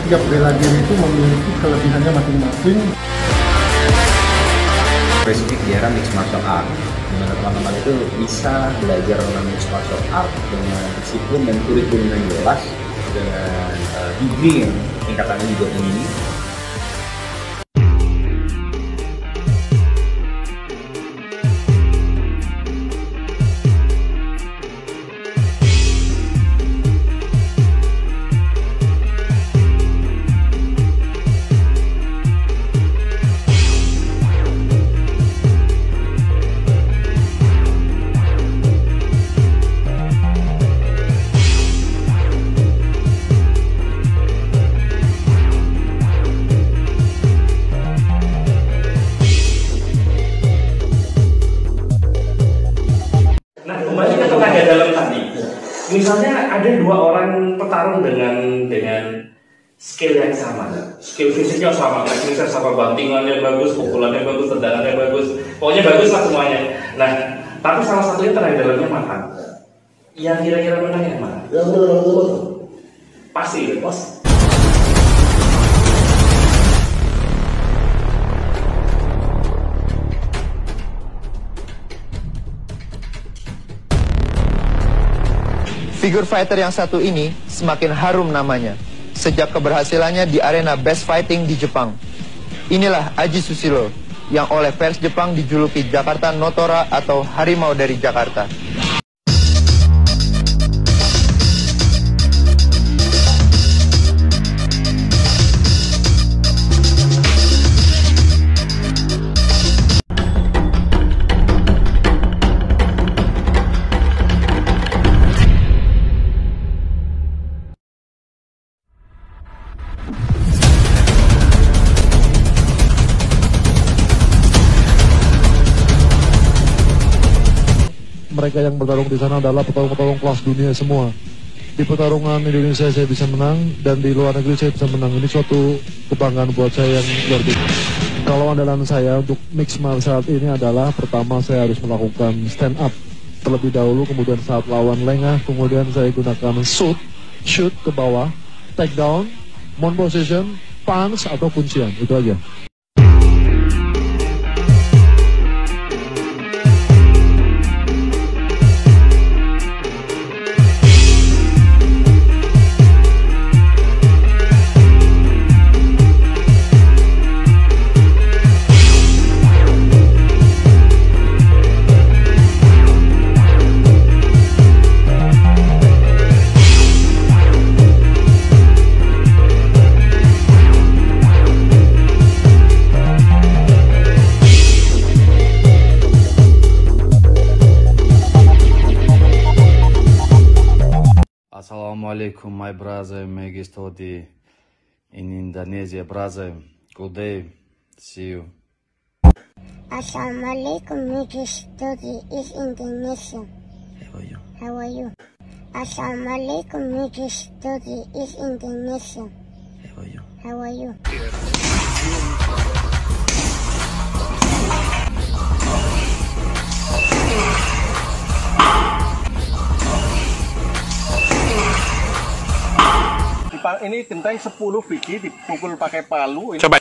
Setiap bela diri itu memiliki kelebihannya masing-masing. Spesifik di era mixed martial art, dimana teman-teman itu bisa belajar tentang mixed martial art dengan disiplin dan kurikulum yang jelas, dengan degree yang tingkatannya juga tinggi. Dalam tadi, misalnya ada dua orang petarung dengan skill yang sama, skill fisiknya sama, tekniknya sama, bantingannya bagus, pukulannya bagus, tendangannya bagus, pokoknya bagus lah semuanya. Nah, tapi salah satunya tenaga dalamnya matang. Yang kira-kira menang yang mana? Yang menang itu pasti. Figur fighter yang satu ini semakin harum namanya sejak keberhasilannya di arena best fighting di Jepang. Inilah Aji Susilo yang oleh fans Jepang dijuluki Jakarta Notora atau Harimau dari Jakarta. Mereka yang bertarung di sana adalah petarung-petarung kelas dunia semua. Di pertarungan Indonesia saya bisa menang, dan di luar negeri saya bisa menang. Ini suatu kebanggaan buat saya yang luar biasa. Kalau andalan saya untuk mixed martial art ini adalah, pertama saya harus melakukan stand up terlebih dahulu, kemudian saat lawan lengah, kemudian saya gunakan shoot ke bawah, take down, mount position, punch atau kuncian, itu aja. Assalamualaikum, my brother. Maggie study in Indonesia, brother. Good day. See you. Assalamualaikum, Maggie study is Indonesia. How are you? How are you? Assalamualaikum, Maggie study is Indonesia. How are you? How are you? Ini genteng 10 biji dipukul pakai palu. Ini. Coba.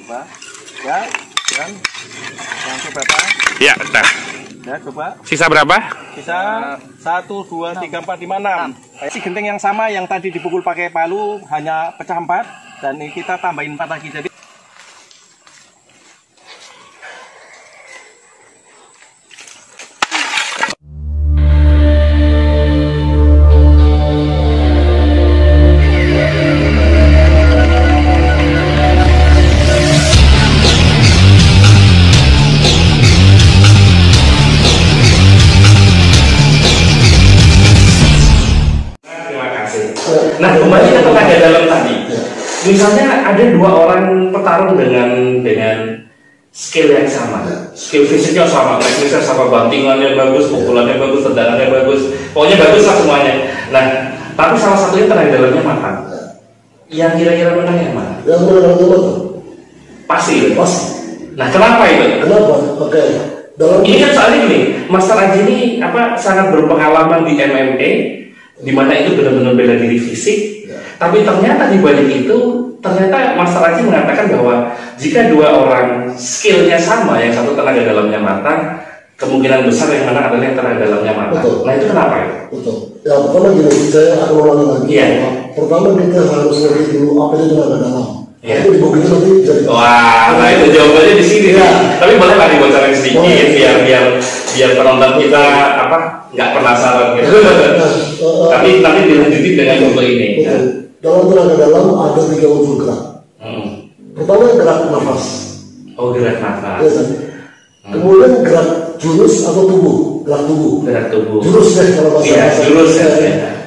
Coba. Ya, dan yang berapa? Ya, bentar. Ya, coba. Sisa berapa? Sisa 1, 2, 3, 4, 5, 6. Si genteng yang sama yang tadi dipukul pakai palu hanya pecah 4, dan ini kita tambahin 4 lagi. Jadi nah, kembali ke tenaga dalam tadi. Misalnya ada dua orang petarung dengan skill yang sama, skill fisiknya sama, tekniknya sama, bantingannya bagus, pukulannya bagus, tendangannya bagus, pokoknya bagus lah semuanya. Nah, tapi salah satunya tenaga dalamnya matang. Yang kira-kira menang yang mana? Yang menang itu pasti. Nah, kenapa itu? Kenapa? Oke. Ini kan soalnya gini, Master Aji ini sangat berpengalaman di MMA, di mana itu benar-benar bela diri fisik. Tapi ternyata di balik itu, ternyata Master Aji mengatakan bahwa jika dua orang skillnya sama, yang satu tenaga dalamnya matang, kemungkinan besar yang menang adalah yang tenaga dalamnya matang. Betul. Nah itu kenapa ya? Betul. Ya pertama gini, saya akan ulangi lagi. Iya. Pertama kita harus ngerti dulu apa itu tenaga dalam. Iya. Itu begitu nanti jadi. Wah, nah itu jawabannya di sini. Iya. Tapi boleh lah dibocorin sedikit biar penonton kita nggak penasaran gitu. Tapi dilanjutin dengan contoh ini. Betul. Dalam tenaga dalam ada 3 unsur gerak. Pertama gerak nafas. Oh, gerak nafas. Ya, kan? Kemudian gerak jurus atau tubuh, gerak tubuh. Gerak tubuh. Jurus deh kalau bahasa. Iya, jurus ya.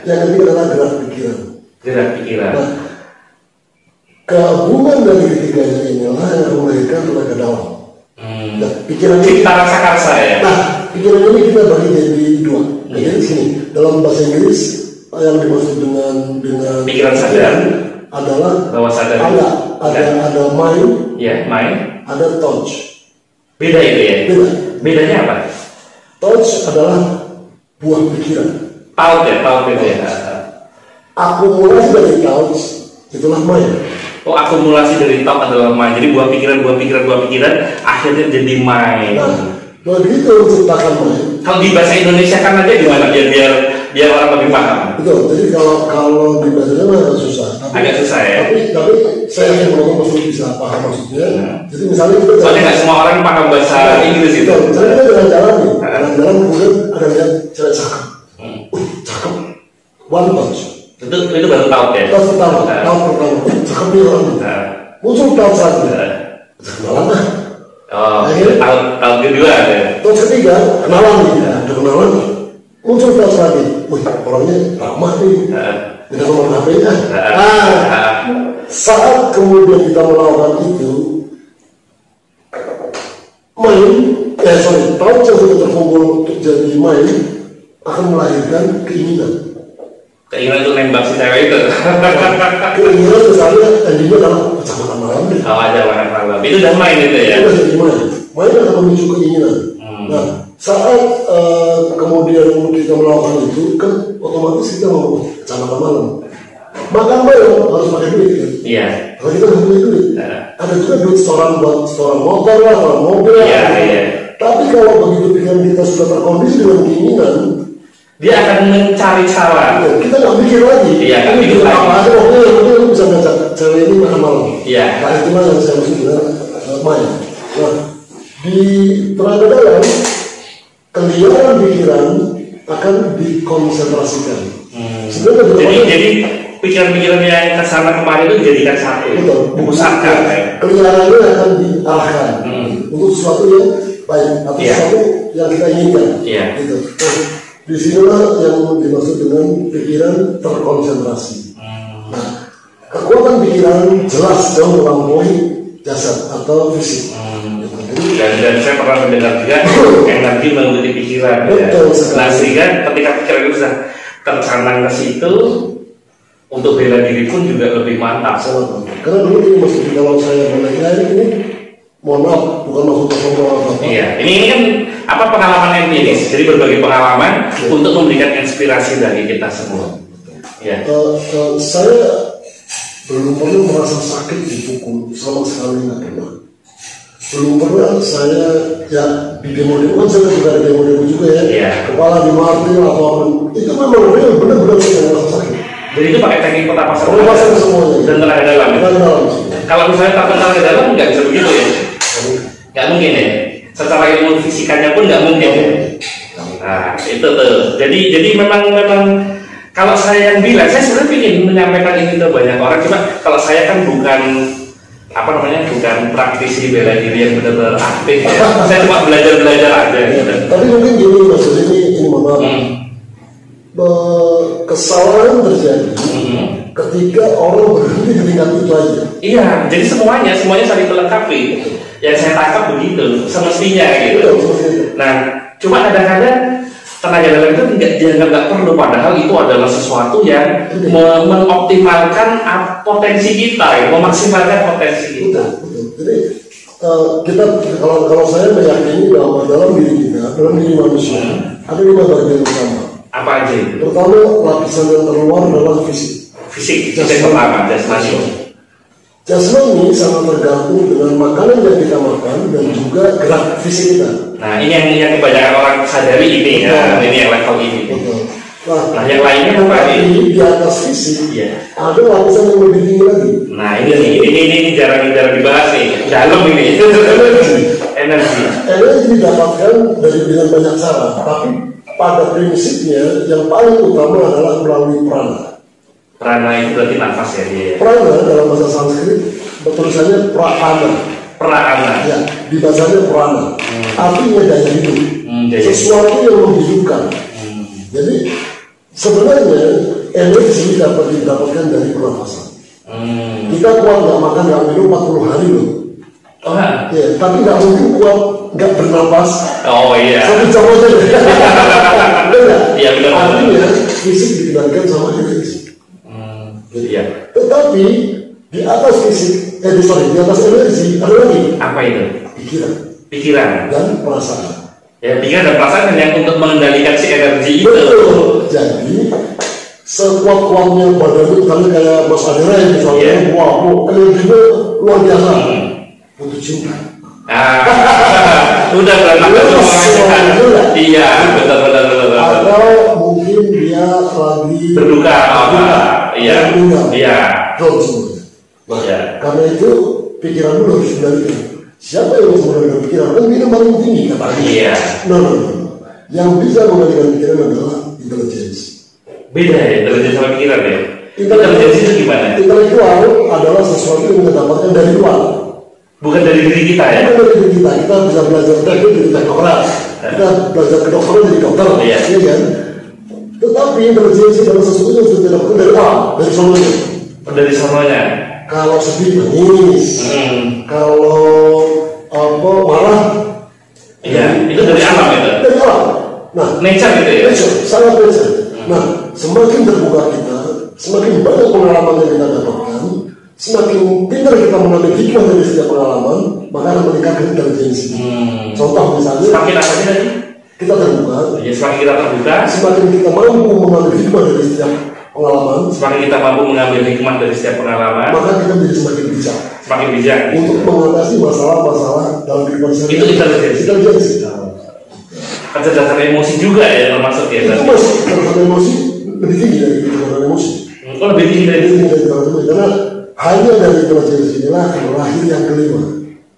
Yang ketiga adalah gerak pikiran. Gerak pikiran. Nah, gabungan dari ketiganya inilah yang melahirkan tenaga dalam. Nah, pikiran ini. Cipta rasa karsa ya. Nah, pikiran ini kita bagi jadi 2. Jadi sini dalam bahasa Inggris yang dimaksud dengan pikiran sadar adalah bawah sadar. Ada mind. Ya, mind. Ada touch. Beda itu ya. Beda. Bedanya apa? Touch adalah buah pikiran. Taut itu ya. Akumulasi dari touch itulah mind. Oh, akumulasi dari thought adalah mind. Jadi buah pikiran akhirnya jadi mind. Nah, begitu menciptakan mind. Kalau di bahasa Indonesia kan aja gimana biar orang lebih paham. Betul. Jadi kalau di bahasa Indonesia agak susah. Agak susah ya. Tapi saya yakin penonton pasti bisa paham maksudnya. Jadi misalnya kita soalnya nggak semua orang paham bahasa Inggris itu. Misalnya kita jalan-jalan nih, jalan-jalan kemudian ada lihat cewek cakep. Cakep. One touch. Itu baru tahu ya. Tahun pertama, cakep nih orang. Muncul tahun lagi. Kenalan lah. Oh, tahun kedua ya. Tahun ketiga, kenalan nih. Ada kenalan. Muncul tahun lagi. Wih, orangnya ramah nih. Kita nomor HP-nya. Saat kemudian kita melakukan itu, tahun yang sudah terkumpul untuk jadi main akan melahirkan keinginan. Keinginan untuk nembak si cewek itu. Keinginan misalnya endingnya adalah kecamatan malam deh. Oh, aja malam. Itu udah main itu ya. Itu udah jadi main. Main akan memicu keinginan. Nah, saat kemudian kita melakukan itu kan otomatis kita mau kecamatan malam. Makan malam harus pakai duit kan? Iya. Kalau kita nggak punya duit, ada juga duit setoran buat setoran motor lah, setoran mobil lah. Iya. Tapi kalau begitu pikiran kita sudah terkondisi dengan keinginan, dia akan mencari cara. Ya, kita nggak mikir lagi. Iya, nggak mikir lagi. Apa aja waktu itu bisa ngajak cewek ini makan malam. Iya. Nah itulah yang saya maksud dengan main. Nah di tenaga dalam keliaran pikiran akan dikonsentrasikan. Jadi pikiran-pikiran yang kesana kemarin itu dijadikan satu. Betul. Pusatkan. Keliarannya akan diarahkan untuk sesuatu yang baik atau sesuatu yang kita inginkan. Iya. Gitu. Di sinilah yang dimaksud dengan pikiran terkonsentrasi. Nah, kekuatan pikiran jelas jauh melampaui jasad atau fisik. Dan saya pernah mendengar juga energi mengikuti pikiran. Betul. Ya. Nah, sehingga ketika pikiran itu sudah tercanang ke situ, untuk bela diri pun juga lebih mantap. Karena dulu ini maksudnya kalau saya mulai ini, mohon maaf, bukan maksud apa. Iya, ini kan pengalaman empiris, jadi berbagai pengalaman untuk memberikan inspirasi bagi kita semua. Ya. Saya belum pernah merasa sakit dipukul sama sekali nggak pernah. Belum pernah saya di demo-demo kan saya juga ada demo-demo juga ya. Iya. Kepala dimartil atau apa itu memang real benar-benar saya merasa sakit. Jadi itu pakai teknik pernapasan semuanya dan tenaga dalam. Kalau misalnya tenaga dalam nggak bisa begitu ya? Nggak mungkin ya. Secara ilmu fisikanya pun nggak mungkin ya. Nah itu tuh. Jadi memang kalau saya yang bilang, saya sebenarnya ingin menyampaikan ini ke banyak orang. Cuma kalau saya kan bukan bukan praktisi bela diri yang benar-benar aktif ya. Saya cuma belajar aja. Gitu. Tapi mungkin gini maksudnya ini maaf. Kesalahan terjadi ketika orang berhenti di tingkat itu aja. Iya, jadi semuanya saling melengkapi. Yang saya tangkap begitu, semestinya gitu. Nah, cuma kadang-kadang tenaga dalam itu dianggap nggak perlu, padahal itu adalah sesuatu yang mengoptimalkan potensi kita, memaksimalkan potensi kita. Jadi kita kalau saya meyakini bahwa dalam diri kita, dalam diri manusia ada 5 bagian utama. Apa aja itu? Pertama, lapisan yang terluar adalah fisik. Fisik, itu yang pertama, jasmani. Jasmani sangat tergantung dengan makanan yang kita makan dan juga gerak fisik kita. Nah, ini yang kebanyakan orang sadari ini ya, ini yang level ini. Betul. Nah, yang lainnya apa di atas fisik, ada lapisan yang lebih tinggi lagi. Nah, ini jarang dibahas nih, dalam ini. Energi. Energi didapatkan dengan banyak cara, tapi pada prinsipnya yang paling utama adalah melalui prana. Prana itu berarti nafas ya dia. Prana dalam bahasa Sanskrit tulisannya prana. Prana. Ya, dibacanya prana. Artinya daya hidup. Sesuatu yang menghidupkan. Jadi sebenarnya energi dapat didapatkan dari pernafasan. Kita kuat nggak makan nggak minum 40 hari loh. Ya, tapi nggak mungkin kuat nggak bernapas. Oh iya. Satu jam aja deh. Iya benar. Artinya fisik dikendalikan sama energi. Iya. Tetapi di atas fisik, di atas energi ada lagi. Apa itu? Pikiran dan perasaan. Ya, pikiran dan perasaan yang untuk mengendalikan si energi itu. Betul. Jadi sekuat-kuatnya badan itu misalnya kayak Mas Adira yang misalnya, wah, energinya luar biasa. Butuh cinta. Udah berantakan. Iya, betul. Atau mungkin dia lagi berduka. Iya. Nah, karena itu pikiran dulu harus dikendalikan. Siapa yang bisa mengendalikan pikiran? Kan kita paling tinggi katanya. Iya. No. Yang bisa mengendalikan pikiran adalah intelijensi. Beda ya, intelijensi sama pikiran ya. Intelijensi itu gimana? Intelektual adalah sesuatu yang kita dapatkan dari luar. Bukan dari diri kita ya? Bukan dari diri kita. Kita bisa belajar teknik dari teknokrat. Kita belajar kedokteran dari dokter. Iya kan? Tetapi intelijensi adalah sesuatu yang sudah didapatkan dari alam, dari sononya. Dari sononya. Kalau sedih nangis, kalau marah, iya, itu dari alam itu. Dari alam. Nah, nature gitu ya. Nature, sangat nature. Nah, semakin terbuka kita, semakin banyak pengalaman yang kita dapatkan, semakin pintar kita mengambil hikmah dari setiap pengalaman, maka akan meningkatkan intelijensi. Contoh misalnya, semakin apa sih tadi? Kita terbuka. Ya, semakin kita terbuka, semakin kita mampu mengambil hikmah dari setiap pengalaman, semakin kita mampu mengambil hikmah dari setiap pengalaman, maka kita menjadi semakin bijak. Semakin bijak untuk mengatasi masalah-masalah dalam kehidupan sehari-hari. Itu intelijensi. Kecerdasan emosi juga ya termasuk ya. Itu masuk kecerdasan emosi lebih tinggi dari kecerdasan emosi. Lebih tinggi dari karena hanya dari intelijensi inilah akan lahir yang kelima.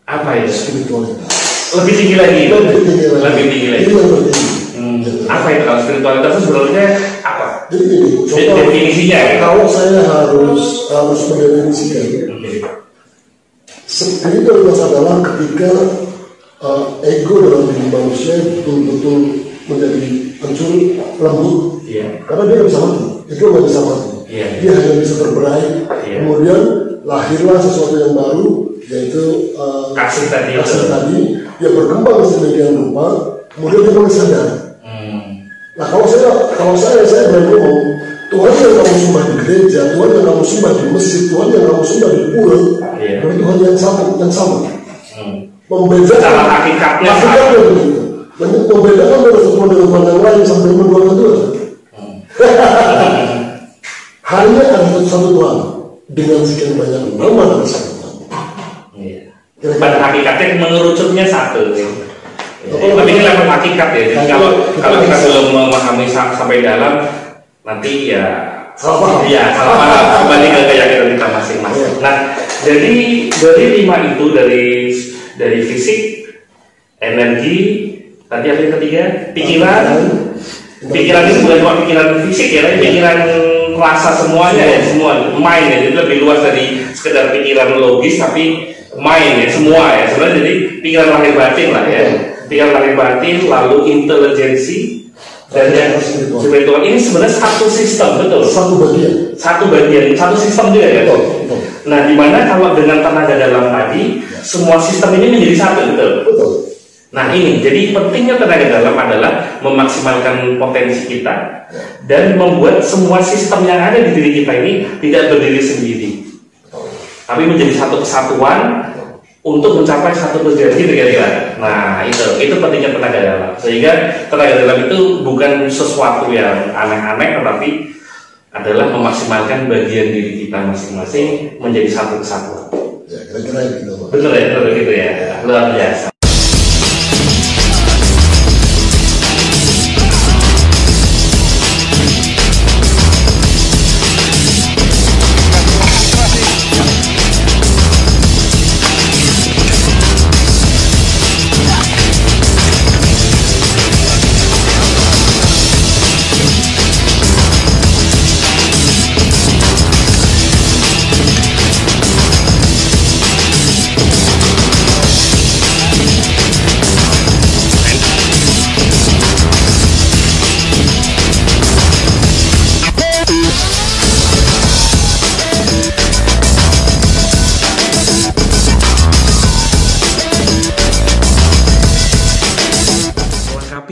Apa itu? Spiritualitas. Lebih tinggi lagi. Lebih tinggi lagi. Ini yang penting. Apa itu kalau spiritualitas itu sebenarnya apa? Jadi ini contoh definisinya. Kalau saya harus mendefinisikan, spiritualitas adalah ketika ego dalam diri manusia betul-betul menjadi hancur, lembut, karena dia nggak bisa mati, ego nggak bisa mati, dia hanya bisa berberai, kemudian lahirlah sesuatu yang baru, yaitu kasih tadi, dia berkembang sedemikian rupa, kemudian dia mulai sadar. Nah kalau saya berani ngomong, Tuhan yang kamu sembah di gereja, Tuhan yang kamu sembah di masjid, Tuhan yang kamu sembah di pura, dan Tuhan yang sama. Membedakan secara hakikatnya begitu. Membedakan dari satu dengan Tuhan yang lain sampai menduakan Tuhan. Hanya ada satu Tuhan dengan sekian banyak nama dari satu Tuhan. Pada hakikatnya mengerucutnya satu. Tapi ini level hakikat ya. Jadi kalau kita belum memahami sampai dalam, nanti ya salah paham kembali ke keyakinan kita masing-masing. Nah, jadi dari 5 itu dari fisik, energi, tadi apa yang ketiga? Pikiran. Pikiran itu bukan cuma pikiran fisik ya, tapi pikiran rasa semuanya ya, semua mind ya. Jadi lebih luas dari sekedar pikiran logis, tapi mind ya, semua ya. Sebenarnya jadi pikiran lahir batin lah ya. Pikiran lahir batin, lalu intelijensi, dan yang spiritual ini sebenarnya satu sistem, betul? Satu bagian, satu sistem juga ya. Nah, dimana kalau dengan tenaga dalam tadi, semua sistem ini menjadi satu, betul? Nah ini, jadi pentingnya tenaga dalam adalah memaksimalkan potensi kita dan membuat semua sistem yang ada di diri kita ini tidak berdiri sendiri, tapi menjadi satu kesatuan untuk mencapai satu tujuan gitu kira-kira. Nah itu pentingnya tenaga dalam, sehingga tenaga dalam itu bukan sesuatu yang aneh-aneh, tetapi adalah memaksimalkan bagian diri kita masing-masing menjadi satu kesatuan. Ya kira-kira gitu. Betul ya, betul gitu ya, luar biasa.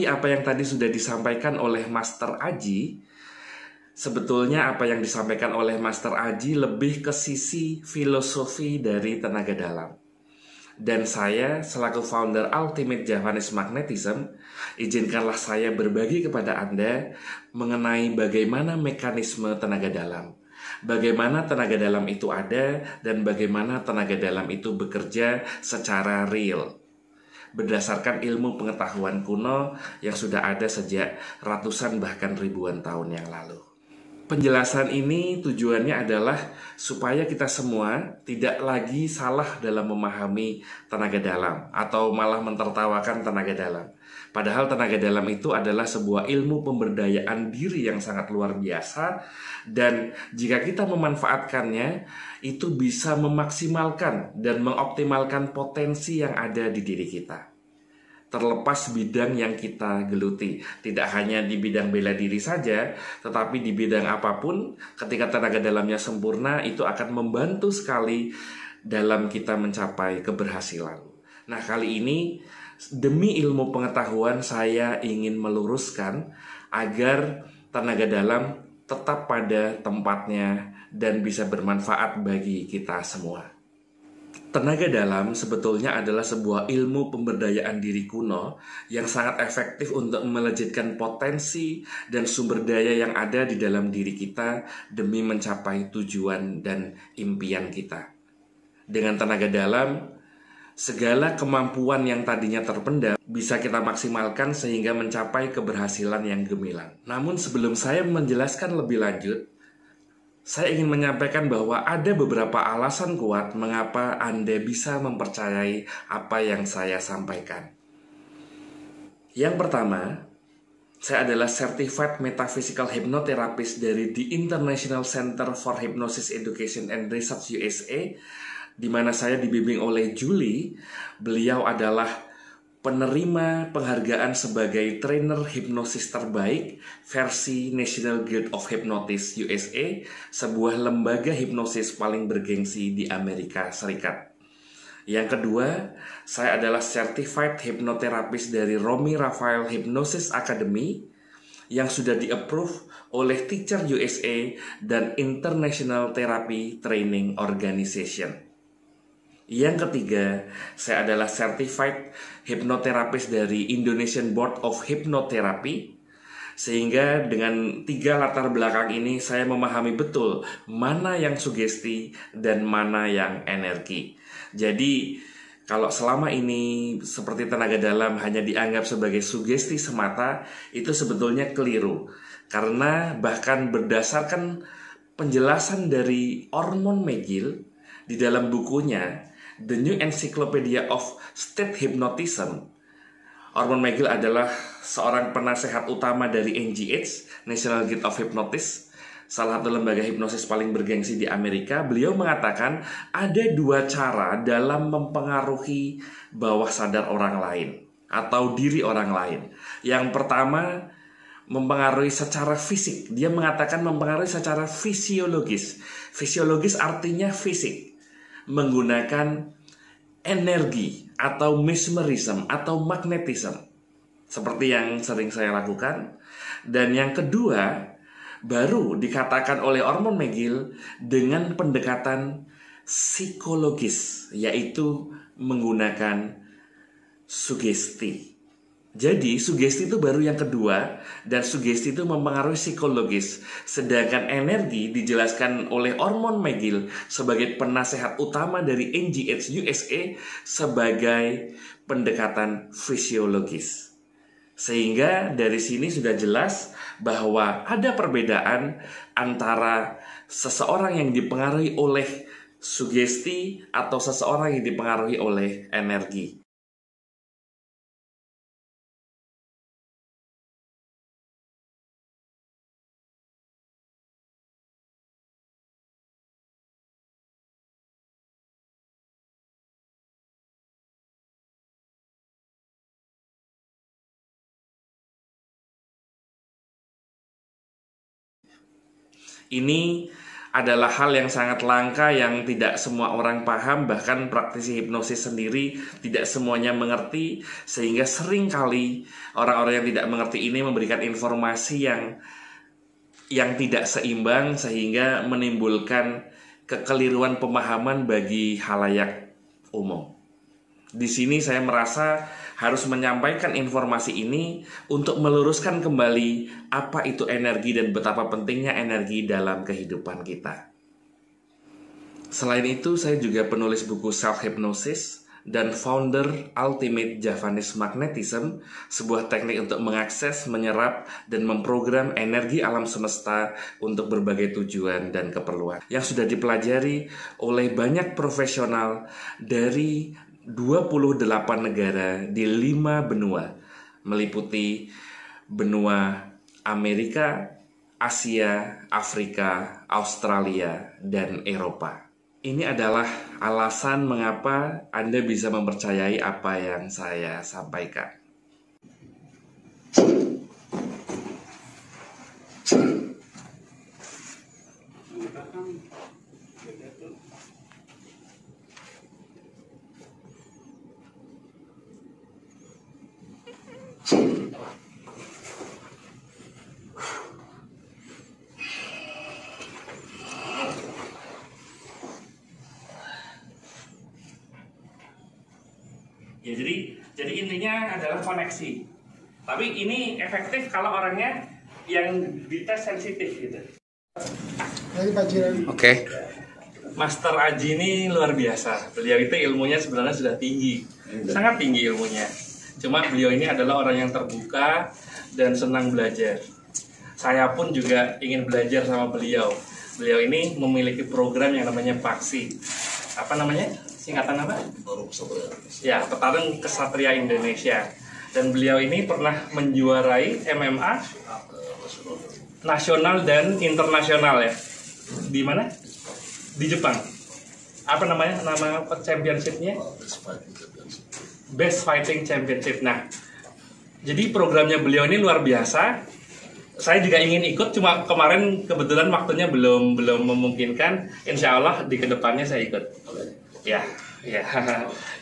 Apa yang tadi sudah disampaikan oleh Master Aji, sebetulnya apa yang disampaikan oleh Master Aji lebih ke sisi filosofi dari tenaga dalam. Dan saya selaku founder Ultimate Javanese Magnetism, izinkanlah saya berbagi kepada Anda mengenai bagaimana mekanisme tenaga dalam, bagaimana tenaga dalam itu ada, dan bagaimana tenaga dalam itu bekerja secara real berdasarkan ilmu pengetahuan kuno yang sudah ada sejak ratusan bahkan ribuan tahun yang lalu. Penjelasan ini tujuannya adalah supaya kita semua tidak lagi salah dalam memahami tenaga dalam atau malah mentertawakan tenaga dalam. Padahal tenaga dalam itu adalah sebuah ilmu pemberdayaan diri yang sangat luar biasa, dan jika kita memanfaatkannya, itu bisa memaksimalkan dan mengoptimalkan potensi yang ada di diri kita. Terlepas bidang yang kita geluti, tidak hanya di bidang bela diri saja, tetapi di bidang apapun, ketika tenaga dalamnya sempurna, itu akan membantu sekali dalam kita mencapai keberhasilan. Nah, kali ini demi ilmu pengetahuan saya ingin meluruskan agar tenaga dalam tetap pada tempatnya dan bisa bermanfaat bagi kita semua. Tenaga dalam sebetulnya adalah sebuah ilmu pemberdayaan diri kuno yang sangat efektif untuk melejitkan potensi dan sumber daya yang ada di dalam diri kita demi mencapai tujuan dan impian kita. Dengan tenaga dalam, segala kemampuan yang tadinya terpendam bisa kita maksimalkan sehingga mencapai keberhasilan yang gemilang. Namun sebelum saya menjelaskan lebih lanjut, saya ingin menyampaikan bahwa ada beberapa alasan kuat mengapa Anda bisa mempercayai apa yang saya sampaikan. Yang pertama, saya adalah Certified Metaphysical Hypnotherapist dari The International Center for Hypnosis Education and Research USA, di mana saya dibimbing oleh Julie. Beliau adalah penerima penghargaan sebagai trainer hipnosis terbaik versi National Guild of Hypnotists USA, sebuah lembaga hipnosis paling bergengsi di Amerika Serikat. Yang kedua, saya adalah Certified Hypnotherapist dari Romy Raphael Hypnosis Academy yang sudah di-approve oleh Teacher USA dan International Therapy Training Organization. Yang ketiga, saya adalah Certified Hypnotherapist dari Indonesian Board of Hypnotherapy. Sehingga dengan 3 latar belakang ini saya memahami betul mana yang sugesti dan mana yang energi. Jadi kalau selama ini seperti tenaga dalam hanya dianggap sebagai sugesti semata, itu sebetulnya keliru. Karena bahkan berdasarkan penjelasan dari Ormond McGill di dalam bukunya The New Encyclopedia of State Hypnotism, Ormond McGill adalah seorang penasehat utama dari NGH, National Guild of Hypnotists, salah satu lembaga hipnosis paling bergengsi di Amerika. Beliau mengatakan ada 2 cara dalam mempengaruhi bawah sadar orang lain atau diri orang lain. Yang pertama, mempengaruhi secara fisik. Dia mengatakan mempengaruhi secara fisiologis. Fisiologis artinya fisik, menggunakan energi atau mesmerism atau magnetism, seperti yang sering saya lakukan. Dan yang kedua, baru dikatakan oleh Ormond McGill dengan pendekatan psikologis, yaitu menggunakan sugesti. Jadi sugesti itu baru yang kedua, dan sugesti itu mempengaruhi psikologis. Sedangkan energi dijelaskan oleh Ormond McGill sebagai penasehat utama dari NGH USA sebagai pendekatan fisiologis. Sehingga dari sini sudah jelas bahwa ada perbedaan antara seseorang yang dipengaruhi oleh sugesti atau seseorang yang dipengaruhi oleh energi. Ini adalah hal yang sangat langka yang tidak semua orang paham, bahkan praktisi hipnosis sendiri tidak semuanya mengerti, sehingga seringkali orang-orang yang tidak mengerti ini memberikan informasi yang tidak seimbang sehingga menimbulkan kekeliruan pemahaman bagi khalayak umum. Di sini saya merasa harus menyampaikan informasi ini untuk meluruskan kembali apa itu energi dan betapa pentingnya energi dalam kehidupan kita. Selain itu, saya juga penulis buku Self Hypnosis dan founder Ultimate Javanese Magnetism, sebuah teknik untuk mengakses, menyerap, dan memprogram energi alam semesta untuk berbagai tujuan dan keperluan yang sudah dipelajari oleh banyak profesional dari 28 negara di 5 benua, meliputi benua Amerika, Asia, Afrika, Australia, dan Eropa. Ini adalah alasan mengapa Anda bisa mempercayai apa yang saya sampaikan. Ya, jadi intinya adalah koneksi. Tapi ini efektif kalau orangnya yang dites sensitif gitu. Oke. Master Aji ini luar biasa. Beliau itu ilmunya sebenarnya sudah tinggi, sangat tinggi ilmunya. Cuma beliau ini adalah orang yang terbuka dan senang belajar. Saya pun juga ingin belajar sama beliau. Beliau ini memiliki program yang namanya Paksi. Apa namanya? Singkatan apa? Ya, Petarung Kesatria Indonesia. Dan beliau ini pernah menjuarai MMA nasional dan internasional ya. Di mana? Di Jepang. Apa namanya? Nama championship-nya? Best Fighting Championship. Nah, jadi programnya beliau ini luar biasa. Saya juga ingin ikut, cuma kemarin kebetulan waktunya belum memungkinkan. Insya Allah di kedepannya saya ikut. Ya.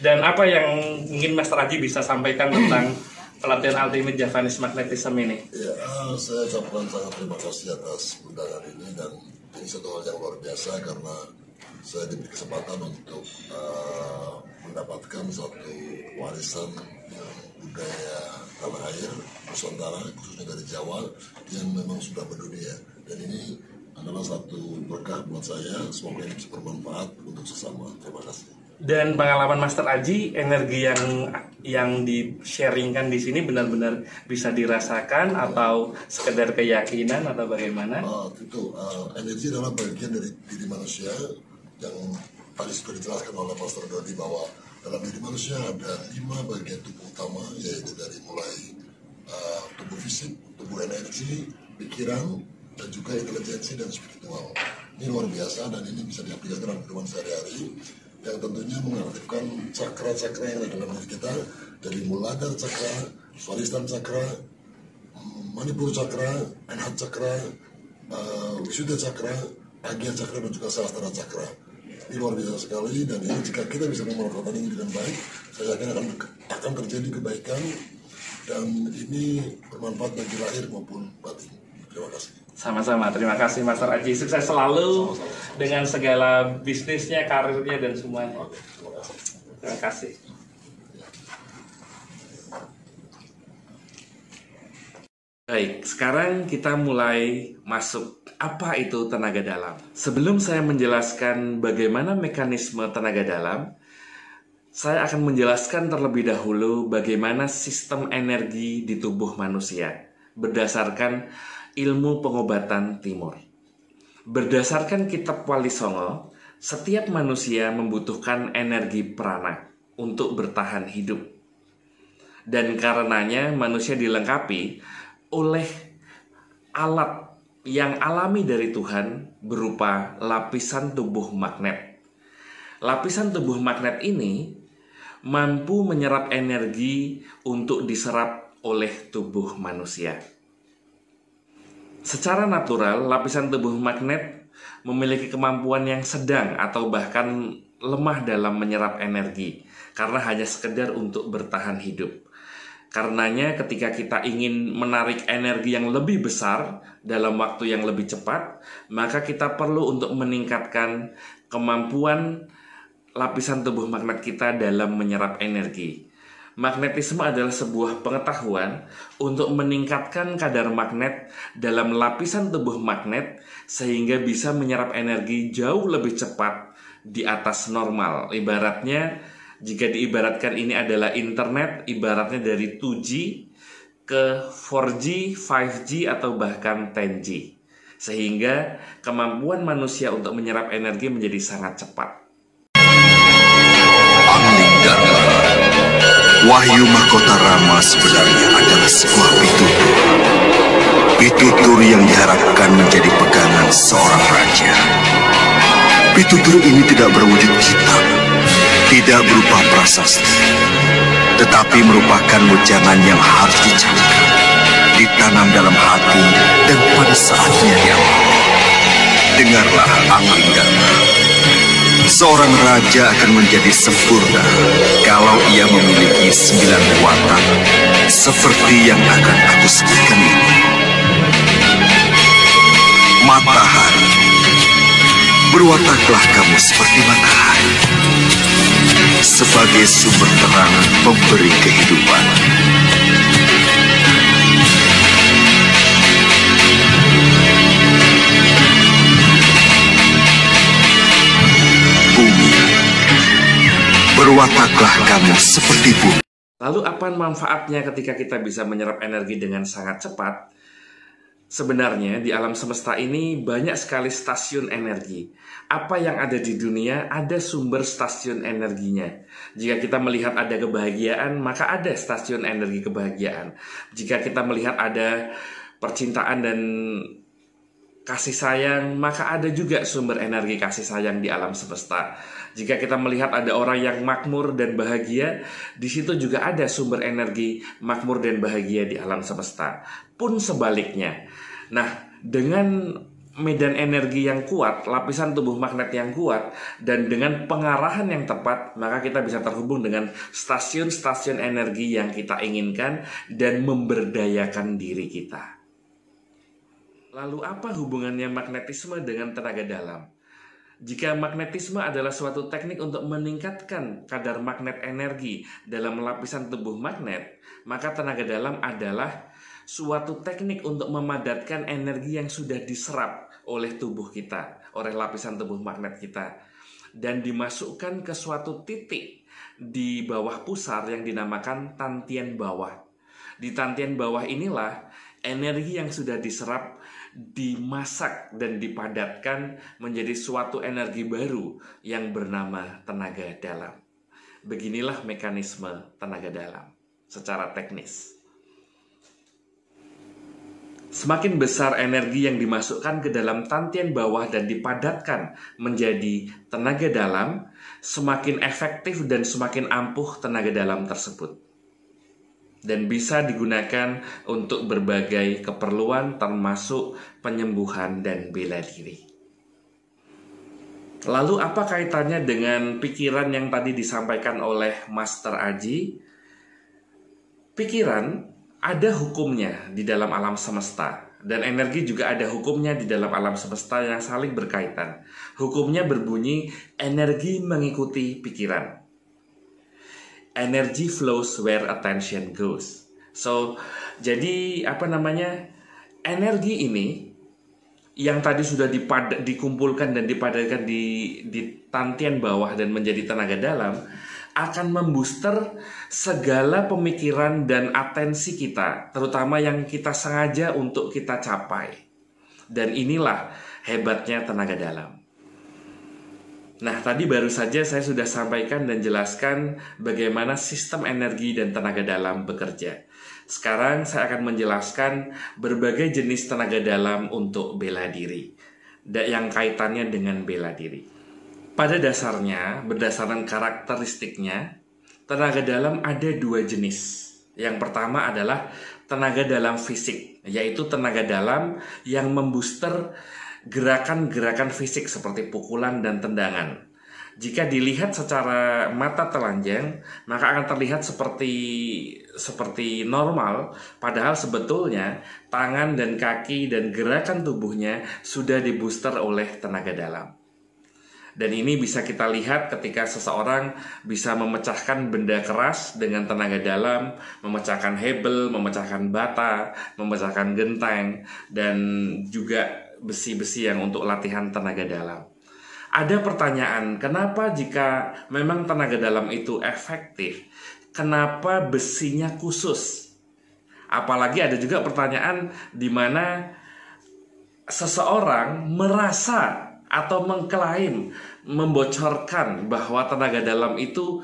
Dan apa yang ingin Master Aji bisa sampaikan tentang pelatihan Ultimate Javanese Magnetism ini? Ya, saya ucapkan sangat terima kasih atas undangan ini, dan ini satu hal yang luar biasa karena saya diberi kesempatan untuk mendapatkan suatu warisan budaya tanah air Nusantara, khususnya dari Jawa, yang memang sudah mendunia. Dan ini adalah satu berkah buat saya, semoga ini bisa bermanfaat untuk sesama. Terima kasih. Dan pengalaman Master Aji, energi yang di-sharingkan di sini benar-benar bisa dirasakan atau sekedar keyakinan atau bagaimana? Tentu, energi adalah bagian dari diri manusia yang tadi sudah dijelaskan oleh Master Dodi bahwa dalam diri manusia ada 5 bagian tubuh utama, yaitu dari mulai tubuh fisik, tubuh energi, pikiran, dan juga intelijensi dan spiritual. Ini luar biasa dan ini bisa diaplikasikan dalam kehidupan sehari-hari, yang tentunya mengaktifkan cakra-cakra yang ada dalam diri kita, dari Muladhara Cakra, Swadhisthana Cakra, Manipura Cakra, Anahata Cakra, Vishuddha Cakra, Agya Cakra, dan juga Sahasrara Cakra. Ini luar biasa sekali, dan ini jika kita bisa memanfaatkan ini dengan baik, saya yakin akan terjadi kebaikan, dan ini bermanfaat bagi lahir maupun batin. Terima kasih. Sama-sama, terima kasih Master Aji. Sukses selalu dengan segala bisnisnya, karirnya, dan semuanya. Terima kasih. Baik, sekarang kita mulai masuk apa itu tenaga dalam. Sebelum saya menjelaskan bagaimana mekanisme tenaga dalam, saya akan menjelaskan terlebih dahulu bagaimana sistem energi di tubuh manusia berdasarkan ilmu pengobatan timur. Berdasarkan kitab Wali Songo, setiap manusia membutuhkan energi prana untuk bertahan hidup. Dan karenanya manusia dilengkapi oleh alat yang alami dari Tuhan berupa lapisan tubuh magnet. Lapisan tubuh magnet ini mampu menyerap energi untuk diserap oleh tubuh manusia. Secara natural, lapisan tubuh magnet memiliki kemampuan yang sedang atau bahkan lemah dalam menyerap energi karena hanya sekedar untuk bertahan hidup. Karenanya ketika kita ingin menarik energi yang lebih besar dalam waktu yang lebih cepat, maka kita perlu untuk meningkatkan kemampuan lapisan tubuh magnet kita dalam menyerap energi. Magnetisme adalah sebuah pengetahuan untuk meningkatkan kadar magnet dalam lapisan tubuh magnet sehingga bisa menyerap energi jauh lebih cepat di atas normal. Ibaratnya, jika diibaratkan ini adalah internet, ibaratnya dari 2G ke 4G, 5G, atau bahkan 10G. Sehingga kemampuan manusia untuk menyerap energi menjadi sangat cepat. Angling Dharma, Wahyu Mahkota Rama sebenarnya adalah sebuah pitutur. Pitutur yang diharapkan menjadi pegangan seorang raja. Pitutur ini tidak berwujud kitab, tidak berupa prasasti, tetapi merupakan wejangan yang harus dicamkan, ditanam dalam hati, dan pada saatnya yang dengarlah Angling Dharma. Seorang raja akan menjadi sempurna kalau ia memiliki 9 watak seperti yang akan aku sebutkan ini. Matahari, berwataklah kamu seperti matahari, sebagai sumber terang pemberi kehidupan. Bumi, berwataklah kamu seperti bumi. Lalu apa manfaatnya ketika kita bisa menyerap energi dengan sangat cepat? Sebenarnya di alam semesta ini banyak sekali stasiun energi. Apa yang ada di dunia ada sumber stasiun energinya. Jika kita melihat ada kebahagiaan, maka ada stasiun energi kebahagiaan. Jika kita melihat ada percintaan dan kasih sayang, maka ada juga sumber energi kasih sayang di alam semesta. Jika kita melihat ada orang yang makmur dan bahagia, di situ juga ada sumber energi makmur dan bahagia di alam semesta. Pun sebaliknya. Nah, dengan medan energi yang kuat, lapisan tubuh magnet yang kuat, dan dengan pengarahan yang tepat, maka kita bisa terhubung dengan stasiun-stasiun energi yang kita inginkan dan memberdayakan diri kita. Lalu apa hubungannya magnetisme dengan tenaga dalam? Jika magnetisme adalah suatu teknik untuk meningkatkan kadar magnet energi dalam lapisan tubuh magnet, maka tenaga dalam adalah suatu teknik untuk memadatkan energi yang sudah diserap oleh tubuh kita, oleh lapisan tubuh magnet kita, dan dimasukkan ke suatu titik di bawah pusar yang dinamakan tantian bawah. Di tantian bawah inilah energi yang sudah diserap dimasak dan dipadatkan menjadi suatu energi baru yang bernama tenaga dalam. Beginilah mekanisme tenaga dalam secara teknis. Semakin besar energi yang dimasukkan ke dalam tantian bawah dan dipadatkan menjadi tenaga dalam, semakin efektif dan semakin ampuh tenaga dalam tersebut. Dan bisa digunakan untuk berbagai keperluan termasuk penyembuhan dan bela diri. Lalu apa kaitannya dengan pikiran yang tadi disampaikan oleh Master Aji? Pikiran ada hukumnya di dalam alam semesta Dan energi juga ada hukumnya di dalam alam semesta yang saling berkaitan. Hukumnya berbunyi, energi mengikuti pikiran. Energy flows where attention goes. So, jadi energi ini yang tadi sudah dikumpulkan dan dipadatkan di tantian bawah dan menjadi tenaga dalam, akan membooster segala pemikiran dan atensi kita, terutama yang kita sengaja untuk kita capai. Dan inilah hebatnya tenaga dalam. Nah, tadi baru saja saya sudah sampaikan dan jelaskan bagaimana sistem energi dan tenaga dalam bekerja. Sekarang saya akan menjelaskan berbagai jenis tenaga dalam untuk bela diri, yang kaitannya dengan bela diri. Pada dasarnya, berdasarkan karakteristiknya, tenaga dalam ada dua jenis. Yang pertama adalah tenaga dalam fisik, yaitu tenaga dalam yang membooster gerakan-gerakan fisik seperti pukulan dan tendangan. Jika dilihat secara mata telanjang, maka akan terlihat seperti normal, padahal sebetulnya tangan dan kaki dan gerakan tubuhnya sudah dibooster oleh tenaga dalam. Dan ini bisa kita lihat ketika seseorang bisa memecahkan benda keras dengan tenaga dalam, memecahkan hebel, memecahkan bata, memecahkan genteng, dan juga besi-besi yang untuk latihan tenaga dalam. Ada pertanyaan, kenapa jika memang tenaga dalam itu efektif, kenapa besinya khusus? Apalagi ada juga pertanyaan di mana seseorang merasa atau mengklaim, membocorkan bahwa tenaga dalam itu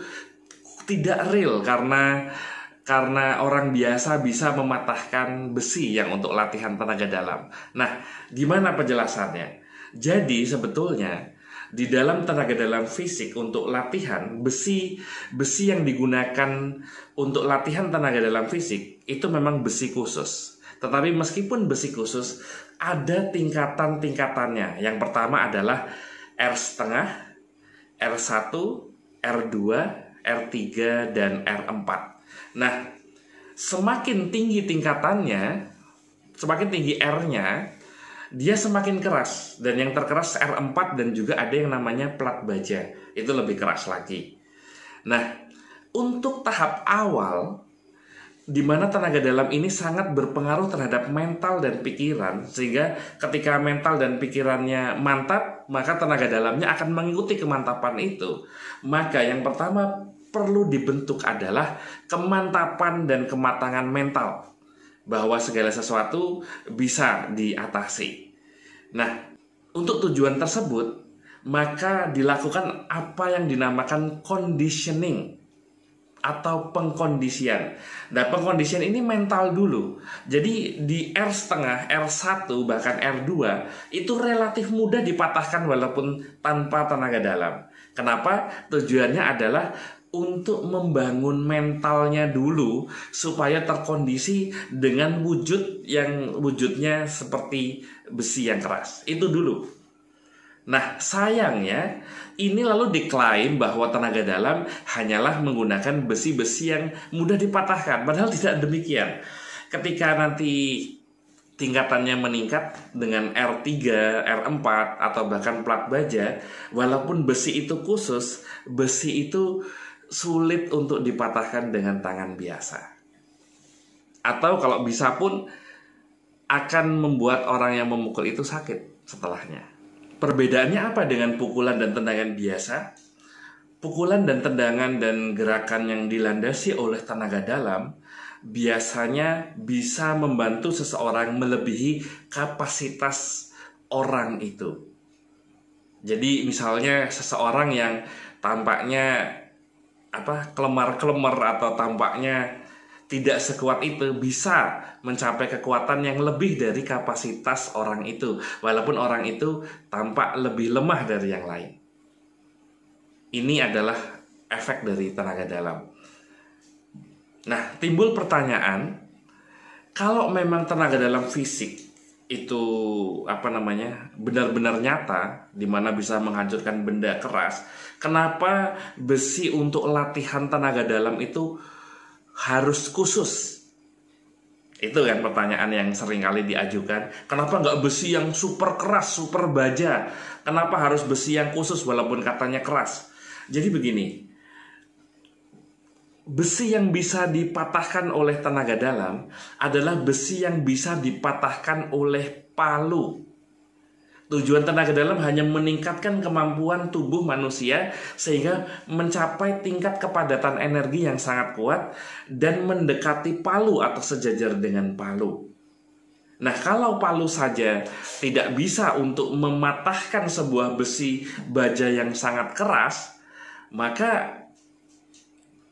tidak real karena orang biasa bisa mematahkan besi yang untuk latihan tenaga dalam. Nah, gimana penjelasannya? Jadi sebetulnya di dalam tenaga dalam fisik untuk latihan besi yang digunakan untuk latihan tenaga dalam fisik itu memang besi khusus. Tetapi meskipun besi khusus, ada tingkatan-tingkatannya. Yang pertama adalah R,5, R1, R2, R3, dan R4. Nah, semakin tinggi tingkatannya, semakin tinggi R-nya, dia semakin keras. Dan yang terkeras R4 dan juga ada yang namanya plat baja. Itu lebih keras lagi. Nah, untuk tahap awal, di mana tenaga dalam ini sangat berpengaruh terhadap mental dan pikiran, sehingga ketika mental dan pikirannya mantap, maka tenaga dalamnya akan mengikuti kemantapan itu. Maka yang pertama perlu dibentuk adalah kemantapan dan kematangan mental, bahwa segala sesuatu bisa diatasi. Nah, untuk tujuan tersebut, maka dilakukan apa yang dinamakan conditioning atau pengkondisian. Nah, pengkondisian ini mental dulu. Jadi di R,5, R1, bahkan R2 itu relatif mudah dipatahkan walaupun tanpa tenaga dalam. Kenapa? Tujuannya adalah untuk membangun mentalnya dulu supaya terkondisi dengan wujudnya seperti besi yang keras. Itu dulu. Nah, sayangnya ini lalu diklaim bahwa tenaga dalam hanyalah menggunakan besi-besi yang mudah dipatahkan. Padahal tidak demikian. Ketika nanti tingkatannya meningkat dengan R3, R4, atau bahkan plat baja, walaupun besi itu khusus, besi itu sulit untuk dipatahkan dengan tangan biasa. Atau kalau bisa pun akan membuat orang yang memukul itu sakit setelahnya. Perbedaannya apa dengan pukulan dan tendangan biasa? Pukulan dan tendangan dan gerakan yang dilandasi oleh tenaga dalam biasanya bisa membantu seseorang melebihi kapasitas orang itu. Jadi misalnya seseorang yang tampaknya kelemar-kelemar atau tampaknya tidak sekuat itu bisa mencapai kekuatan yang lebih dari kapasitas orang itu, walaupun orang itu tampak lebih lemah dari yang lain. Ini adalah efek dari tenaga dalam. Nah, timbul pertanyaan, kalau memang tenaga dalam fisik itu benar-benar nyata, di mana bisa menghancurkan benda keras, kenapa besi untuk latihan tenaga dalam itu harus khusus? Itu kan pertanyaan yang sering kali diajukan. Kenapa nggak besi yang super keras, super baja? Kenapa harus besi yang khusus walaupun katanya keras? Jadi begini, besi yang bisa dipatahkan oleh tenaga dalam adalah besi yang bisa dipatahkan oleh palu. Tujuan tenaga dalam hanya meningkatkan kemampuan tubuh manusia sehingga mencapai tingkat kepadatan energi yang sangat kuat dan mendekati palu atau sejajar dengan palu. Nah, kalau palu saja tidak bisa untuk mematahkan sebuah besi baja yang sangat keras, maka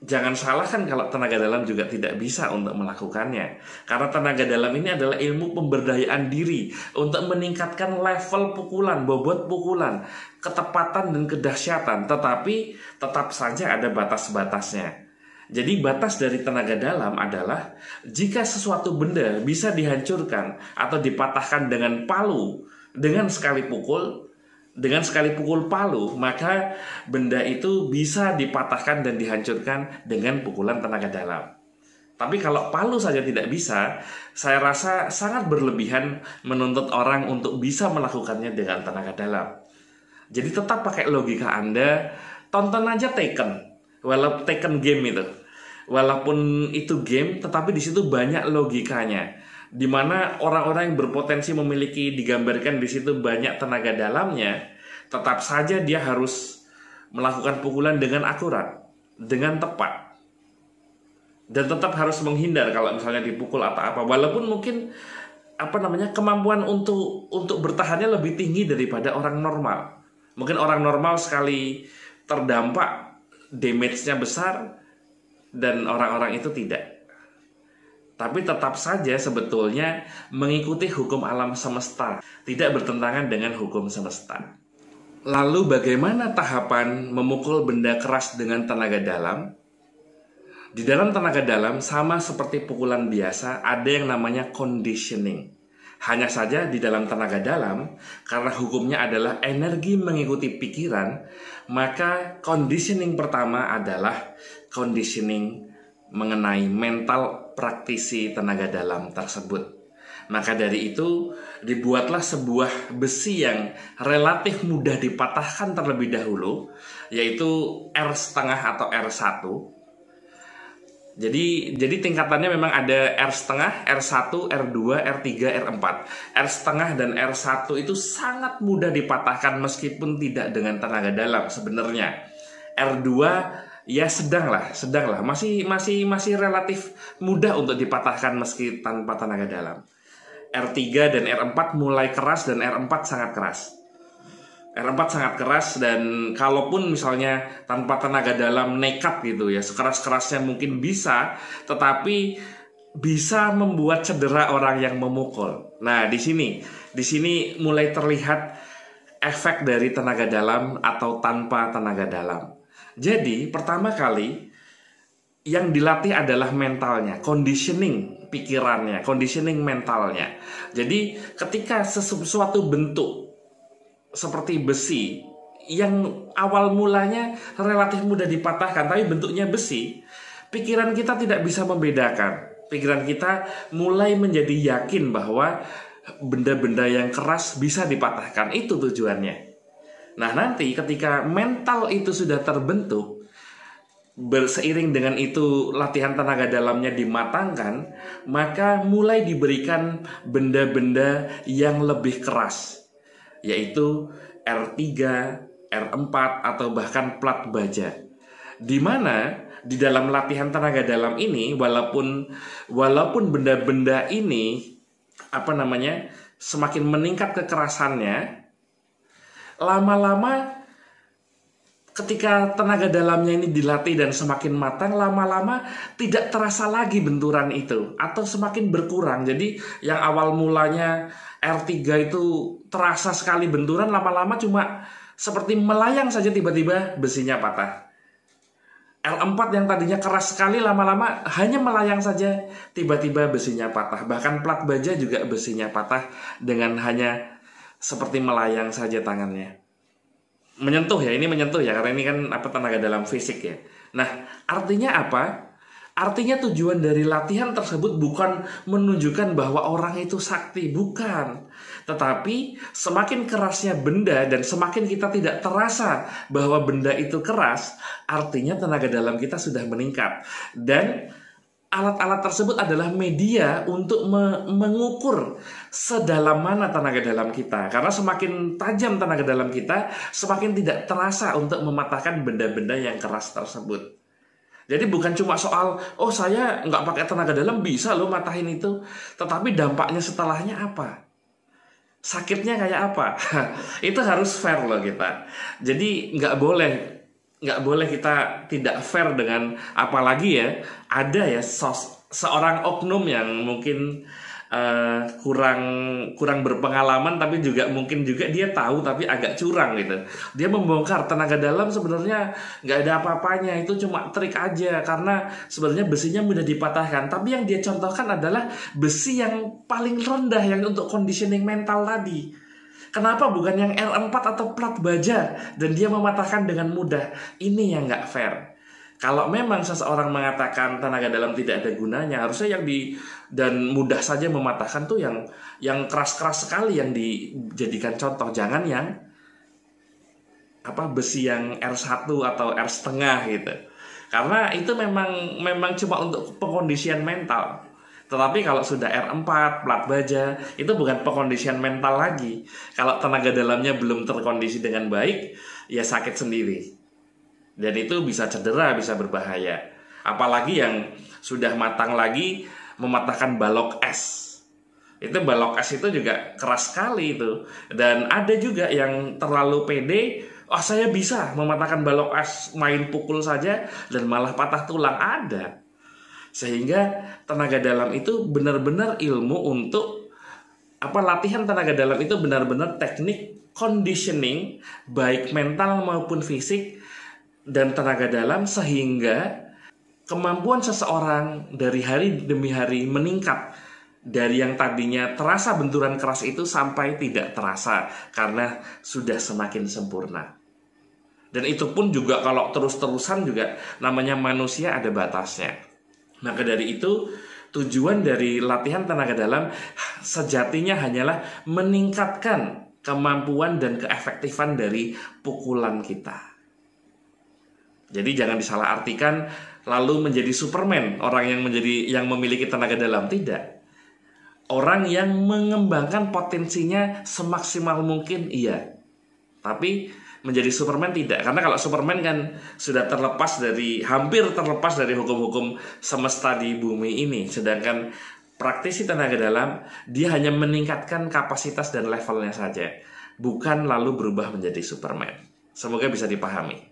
jangan salahkan kalau tenaga dalam juga tidak bisa untuk melakukannya. Karena tenaga dalam ini adalah ilmu pemberdayaan diri untuk meningkatkan level pukulan, bobot pukulan, ketepatan dan kedahsyatan. Tetapi tetap saja ada batas-batasnya. Jadi batas dari tenaga dalam adalah jika sesuatu benda bisa dihancurkan atau dipatahkan dengan palu dengan sekali pukul, palu, maka benda itu bisa dipatahkan dan dihancurkan dengan pukulan tenaga dalam. Tapi kalau palu saja tidak bisa, saya rasa sangat berlebihan menuntut orang untuk bisa melakukannya dengan tenaga dalam. Jadi tetap pakai logika Anda, tonton aja Taken, walaupun Taken game itu. Walaupun itu game, tetapi di situ banyak logikanya. Di mana orang-orang yang berpotensi memiliki, digambarkan di situ banyak tenaga dalamnya, tetap saja dia harus melakukan pukulan dengan akurat, dengan tepat, dan tetap harus menghindar kalau misalnya dipukul atau apa. Walaupun mungkin kemampuan untuk bertahannya lebih tinggi daripada orang normal. Mungkin orang normal sekali terdampak damage-nya besar dan orang-orang itu tidak. Tapi tetap saja sebetulnya mengikuti hukum alam semesta, tidak bertentangan dengan hukum semesta. Lalu bagaimana tahapan memukul benda keras dengan tenaga dalam? Di dalam tenaga dalam sama seperti pukulan biasa, ada yang namanya conditioning. Hanya saja di dalam tenaga dalam, karena hukumnya adalah energi mengikuti pikiran, maka conditioning pertama adalah conditioning mengenai mental praktisi tenaga dalam tersebut. Maka dari itu dibuatlah sebuah besi yang relatif mudah dipatahkan terlebih dahulu, yaitu R,5 atau R1. Jadi tingkatannya memang ada R,5, R1, R2, R3, R4. R,5 dan R1 itu sangat mudah dipatahkan meskipun tidak dengan tenaga dalam sebenarnya. R2 ya sedang lah, masih relatif mudah untuk dipatahkan meski tanpa tenaga dalam. R3 dan R4 mulai keras dan R4 sangat keras. R4 sangat keras dan kalaupun misalnya tanpa tenaga dalam nekat gitu ya, sekeras-kerasnya mungkin bisa, tetapi bisa membuat cedera orang yang memukul. Nah, di sini mulai terlihat efek dari tenaga dalam atau tanpa tenaga dalam. Jadi, pertama kali yang dilatih adalah mentalnya, conditioning pikirannya, conditioning mentalnya. Jadi, ketika sesuatu bentuk seperti besi yang awal mulanya relatif mudah dipatahkan, tapi bentuknya besi, pikiran kita tidak bisa membedakan. Pikiran kita mulai menjadi yakin bahwa benda-benda yang keras bisa dipatahkan. Itu tujuannya. Nah, nanti ketika mental itu sudah terbentuk, berseiring dengan itu latihan tenaga dalamnya dimatangkan, maka mulai diberikan benda-benda yang lebih keras, yaitu R3, R4 atau bahkan plat baja. Di mana di dalam latihan tenaga dalam ini, walaupun benda-benda ini semakin meningkat kekerasannya, lama-lama ketika tenaga dalamnya ini dilatih dan semakin matang, lama-lama tidak terasa lagi benturan itu atau semakin berkurang. Jadi yang awal mulanya R3 itu terasa sekali benturan, lama-lama cuma seperti melayang saja, tiba-tiba besinya patah. R4 yang tadinya keras sekali, lama-lama hanya melayang saja, tiba-tiba besinya patah. Bahkan plat baja juga besinya patah dengan hanya seperti melayang saja tangannya. Menyentuh ya, ini menyentuh ya, karena ini kan tenaga dalam fisik ya. Nah, artinya apa? Artinya tujuan dari latihan tersebut bukan menunjukkan bahwa orang itu sakti, bukan. Tetapi semakin kerasnya benda dan semakin kita tidak terasa bahwa benda itu keras, artinya tenaga dalam kita sudah meningkat. Dan alat-alat tersebut adalah media untuk mengukur sedalam mana tenaga dalam kita. Karena semakin tajam tenaga dalam kita, semakin tidak terasa untuk mematahkan benda-benda yang keras tersebut. Jadi bukan cuma soal, oh saya nggak pakai tenaga dalam bisa loh matahin itu. Tetapi dampaknya setelahnya apa? Sakitnya kayak apa? Itu harus fair loh kita. Jadi nggak boleh kita tidak fair dengan, apalagi ya ada ya seorang oknum yang mungkin kurang berpengalaman, tapi juga mungkin juga dia tahu tapi agak curang gitu. Dia membongkar tenaga dalam sebenarnya nggak ada apa-apanya, itu cuma trik aja karena sebenarnya besinya mudah dipatahkan. Tapi yang dia contohkan adalah besi yang paling rendah yang untuk conditioning mental tadi. Kenapa bukan yang R4 atau plat baja dan dia mematahkan dengan mudah? Ini yang nggak fair. Kalau memang seseorang mengatakan tenaga dalam tidak ada gunanya, harusnya dan mudah saja mematahkan tuh yang keras-keras sekali yang dijadikan contoh. Jangan yang besi yang R1 atau R1/2 gitu. Karena itu memang cuma untuk pengkondisian mental. Tetapi kalau sudah R4, plat baja, itu bukan pengkondisian mental lagi. Kalau tenaga dalamnya belum terkondisi dengan baik, ya sakit sendiri. Dan itu bisa cedera, bisa berbahaya. Apalagi yang sudah matang lagi mematahkan balok es. Itu balok es itu juga keras sekali itu. Dan ada juga yang terlalu pede, saya bisa mematahkan balok es, main pukul saja dan malah patah tulang, ada. Sehingga tenaga dalam itu benar-benar ilmu untuk latihan tenaga dalam itu benar-benar teknik conditioning baik mental maupun fisik dan tenaga dalam, sehingga kemampuan seseorang dari hari demi hari meningkat dari yang tadinya terasa benturan keras itu sampai tidak terasa karena sudah semakin sempurna. Dan itu pun juga kalau terus-terusan juga namanya manusia ada batasnya. Maka dari itu tujuan dari latihan tenaga dalam sejatinya hanyalah meningkatkan kemampuan dan keefektifan dari pukulan kita. Jadi jangan disalahartikan lalu menjadi Superman orang yang memiliki tenaga dalam, tidak. Orang yang mengembangkan potensinya semaksimal mungkin, iya. Tapi menjadi Superman tidak. Karena kalau Superman kan sudah hampir terlepas dari hukum-hukum semesta di bumi ini. Sedangkan praktisi tenaga dalam, dia hanya meningkatkan kapasitas dan levelnya saja, bukan lalu berubah menjadi Superman. Semoga bisa dipahami.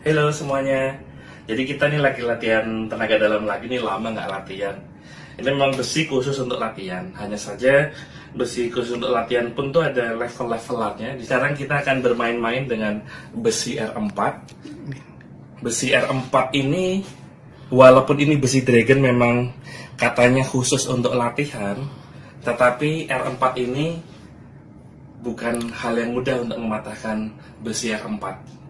Halo semuanya. Jadi kita nih lagi latihan tenaga dalam lagi nih, lama nggak latihan. Ini memang besi khusus untuk latihan. Hanya saja besi khusus untuk latihan pun tuh ada level-levelannya. Sekarang kita akan bermain-main dengan besi R4. Besi R4 ini, walaupun ini besi Dragon memang katanya khusus untuk latihan, tetapi R4 ini bukan hal yang mudah untuk mematahkan besi R4.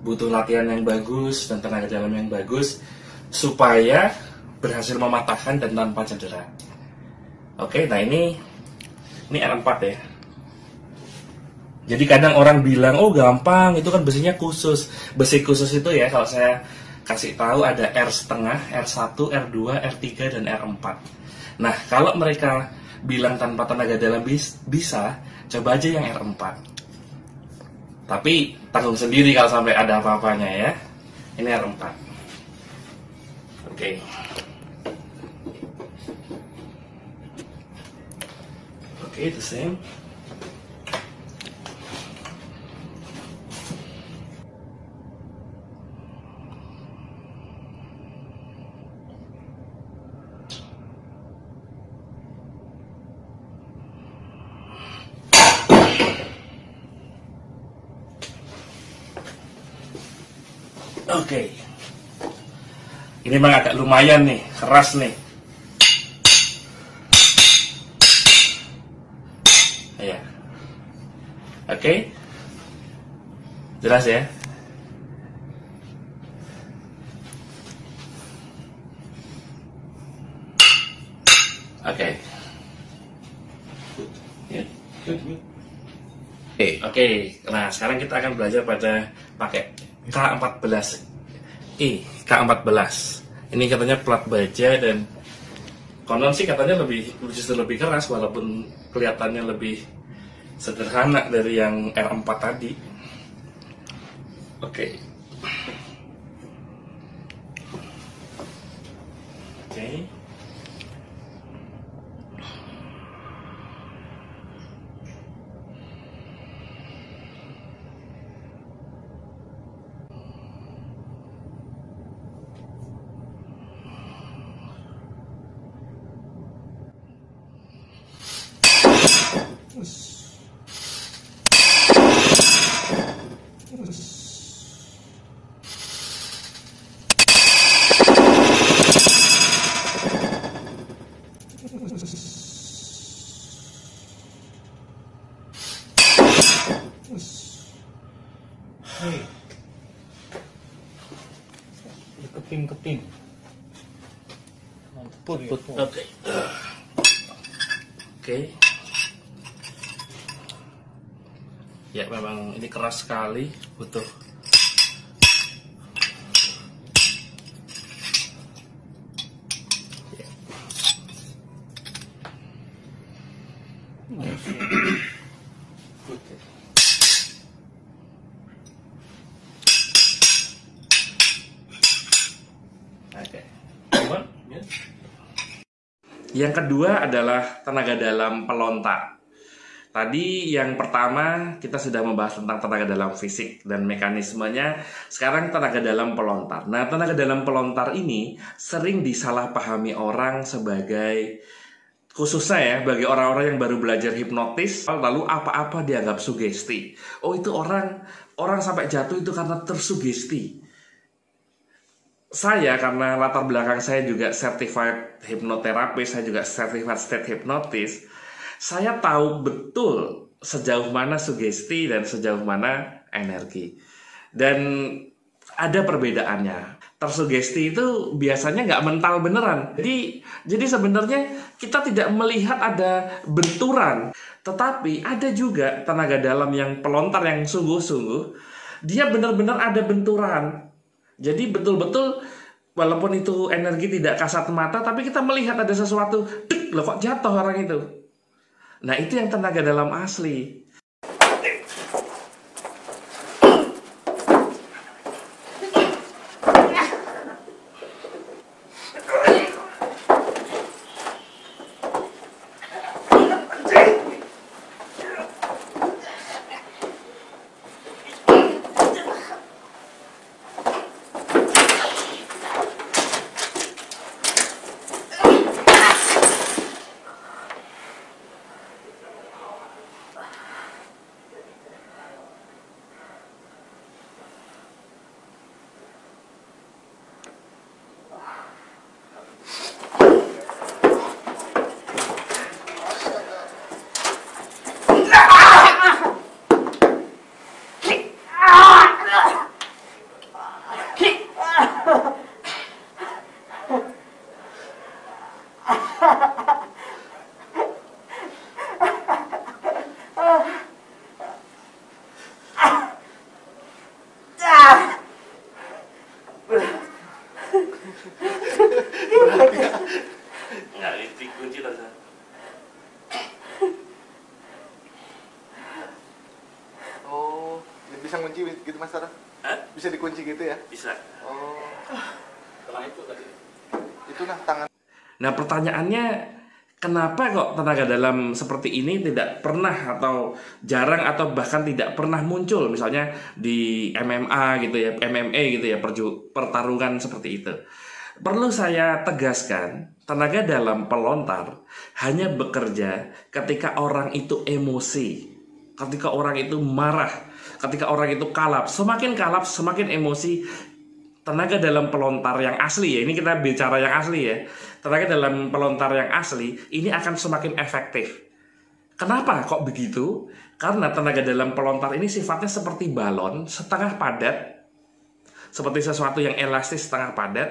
Butuh latihan yang bagus dan tenaga dalam yang bagus supaya berhasil mematahkan dan tanpa cedera. Oke, nah ini R4 ya. Jadi kadang orang bilang, oh gampang, itu kan besinya khusus. Besi khusus itu ya, kalau saya kasih tahu ada R1/2, R1, R2, R3, dan R4. Nah, kalau mereka bilang tanpa tenaga dalam bisa, coba aja yang R4. Tapi tanggung sendiri kalau sampai ada apa-apanya ya. Ini R4. Oke. Oke, the same. Oke. Ini memang agak lumayan nih, keras nih. Ya. Oke. Jelas ya? Oke. Oke. Nah, sekarang kita akan belajar pada pakai K14. K14. Ini katanya plat baja dan konon sih katanya justru lebih keras walaupun kelihatannya lebih sederhana dari yang R4 tadi. Oke. Oke. Keping. Put. Oke. Oke. Ya, memang ini keras sekali, butuh ya. Yang kedua adalah tenaga dalam pelontar. Tadi yang pertama kita sudah membahas tentang tenaga dalam fisik dan mekanismenya. Sekarang tenaga dalam pelontar. Nah, tenaga dalam pelontar ini sering disalahpahami orang sebagai, khususnya ya bagi orang-orang yang baru belajar hipnotis, lalu apa-apa dianggap sugesti. Oh, itu orang sampai jatuh itu karena tersugesti. Saya karena latar belakang saya juga certified hypnotherapist, saya juga certified state hypnotist. Saya tahu betul sejauh mana sugesti dan sejauh mana energi. Dan ada perbedaannya. Tersugesti itu biasanya nggak mental beneran. Jadi sebenarnya kita tidak melihat ada benturan. Tetapi ada juga tenaga dalam yang pelontar yang sungguh-sungguh. Dia benar-benar ada benturan. Jadi betul-betul walaupun itu energi tidak kasat mata, tapi kita melihat ada sesuatu, loh kok jatuh orang itu. Nah, itu yang tenaga dalam asli. Bisa ngunci gitu Mas Tara? Bisa dikunci gitu ya? Bisa. Oh. Setelah itu tadi. Itu nah tangan. Nah, pertanyaannya kenapa kok tenaga dalam seperti ini tidak pernah atau jarang atau bahkan tidak pernah muncul misalnya di MMA gitu ya, MMA gitu ya, pertarungan seperti itu. Perlu saya tegaskan, tenaga dalam pelontar hanya bekerja ketika orang itu emosi, ketika orang itu marah, ketika orang itu kalap. Semakin kalap, semakin emosi, tenaga dalam pelontar yang asli ya, ini kita bicara yang asli ya, tenaga dalam pelontar yang asli ini akan semakin efektif. Kenapa kok begitu? Karena tenaga dalam pelontar ini sifatnya seperti balon setengah padat, seperti sesuatu yang elastis setengah padat.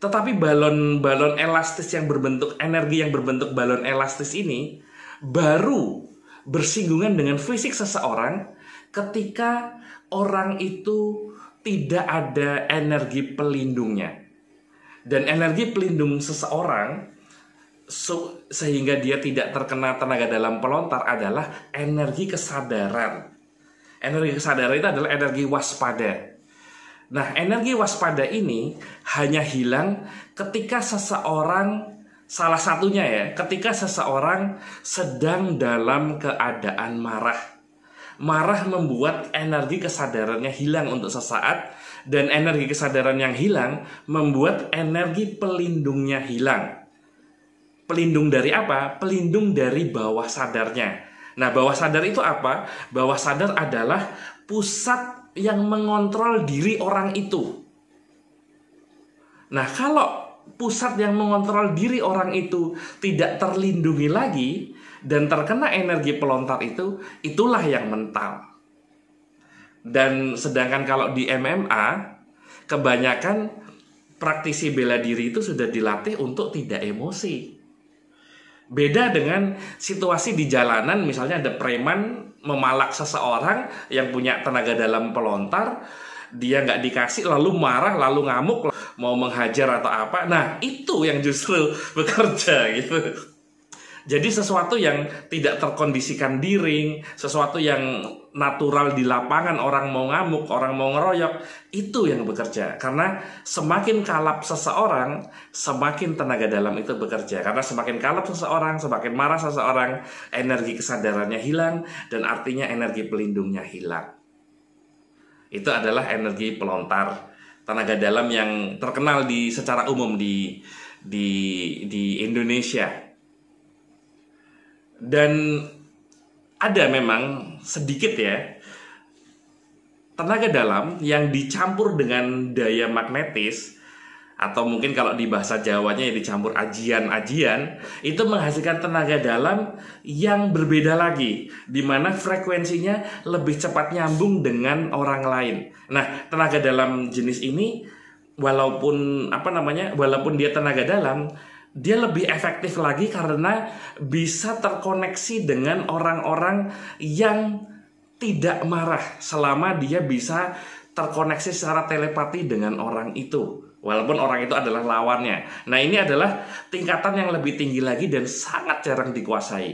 Tetapi balon elastis yang berbentuk energi yang berbentuk balon elastis ini baru bersinggungan dengan fisik seseorang ketika orang itu tidak ada energi pelindungnya. Dan energi pelindung seseorang sehingga dia tidak terkena tenaga dalam pelontar adalah energi kesadaran. Energi kesadaran itu adalah energi waspada. Nah, energi waspada ini hanya hilang ketika seseorang, salah satunya ya, ketika seseorang sedang dalam keadaan marah. Marah membuat energi kesadarannya hilang untuk sesaat, dan energi kesadaran yang hilang membuat energi pelindungnya hilang. Pelindung dari apa? Pelindung dari bawah sadarnya. Nah, bawah sadar itu apa? Bawah sadar adalah pusat yang mengontrol diri orang itu. Nah, kalau pusat yang mengontrol diri orang itu tidak terlindungi lagi dan terkena energi pelontar itu, itulah yang mental. Dan sedangkan kalau di MMA, kebanyakan praktisi bela diri itu sudah dilatih untuk tidak emosi. Beda dengan situasi di jalanan, misalnya ada preman memalak seseorang yang punya tenaga dalam pelontar, dia nggak dikasih, lalu marah, lalu ngamuk, mau menghajar atau apa. Nah, itu yang justru bekerja gitu. Jadi sesuatu yang tidak terkondisikan di ring, sesuatu yang natural di lapangan, orang mau ngamuk, orang mau ngeroyok, itu yang bekerja. Karena semakin kalap seseorang, semakin tenaga dalam itu bekerja. Karena semakin kalap seseorang, semakin marah seseorang, energi kesadarannya hilang, dan artinya energi pelindungnya hilang. Itu adalah energi pelontar, tenaga dalam yang terkenal secara umum di Indonesia. Dan ada memang sedikit ya tenaga dalam yang dicampur dengan daya magnetis, atau mungkin kalau di bahasa Jawanya ya dicampur ajian-ajian, itu menghasilkan tenaga dalam yang berbeda lagi, di mana frekuensinya lebih cepat nyambung dengan orang lain. Nah, tenaga dalam jenis ini walaupun dia tenaga dalam, dia lebih efektif lagi karena bisa terkoneksi dengan orang-orang yang tidak marah selama dia bisa terkoneksi secara telepati dengan orang itu, walaupun orang itu adalah lawannya. Nah, ini adalah tingkatan yang lebih tinggi lagi dan sangat jarang dikuasai.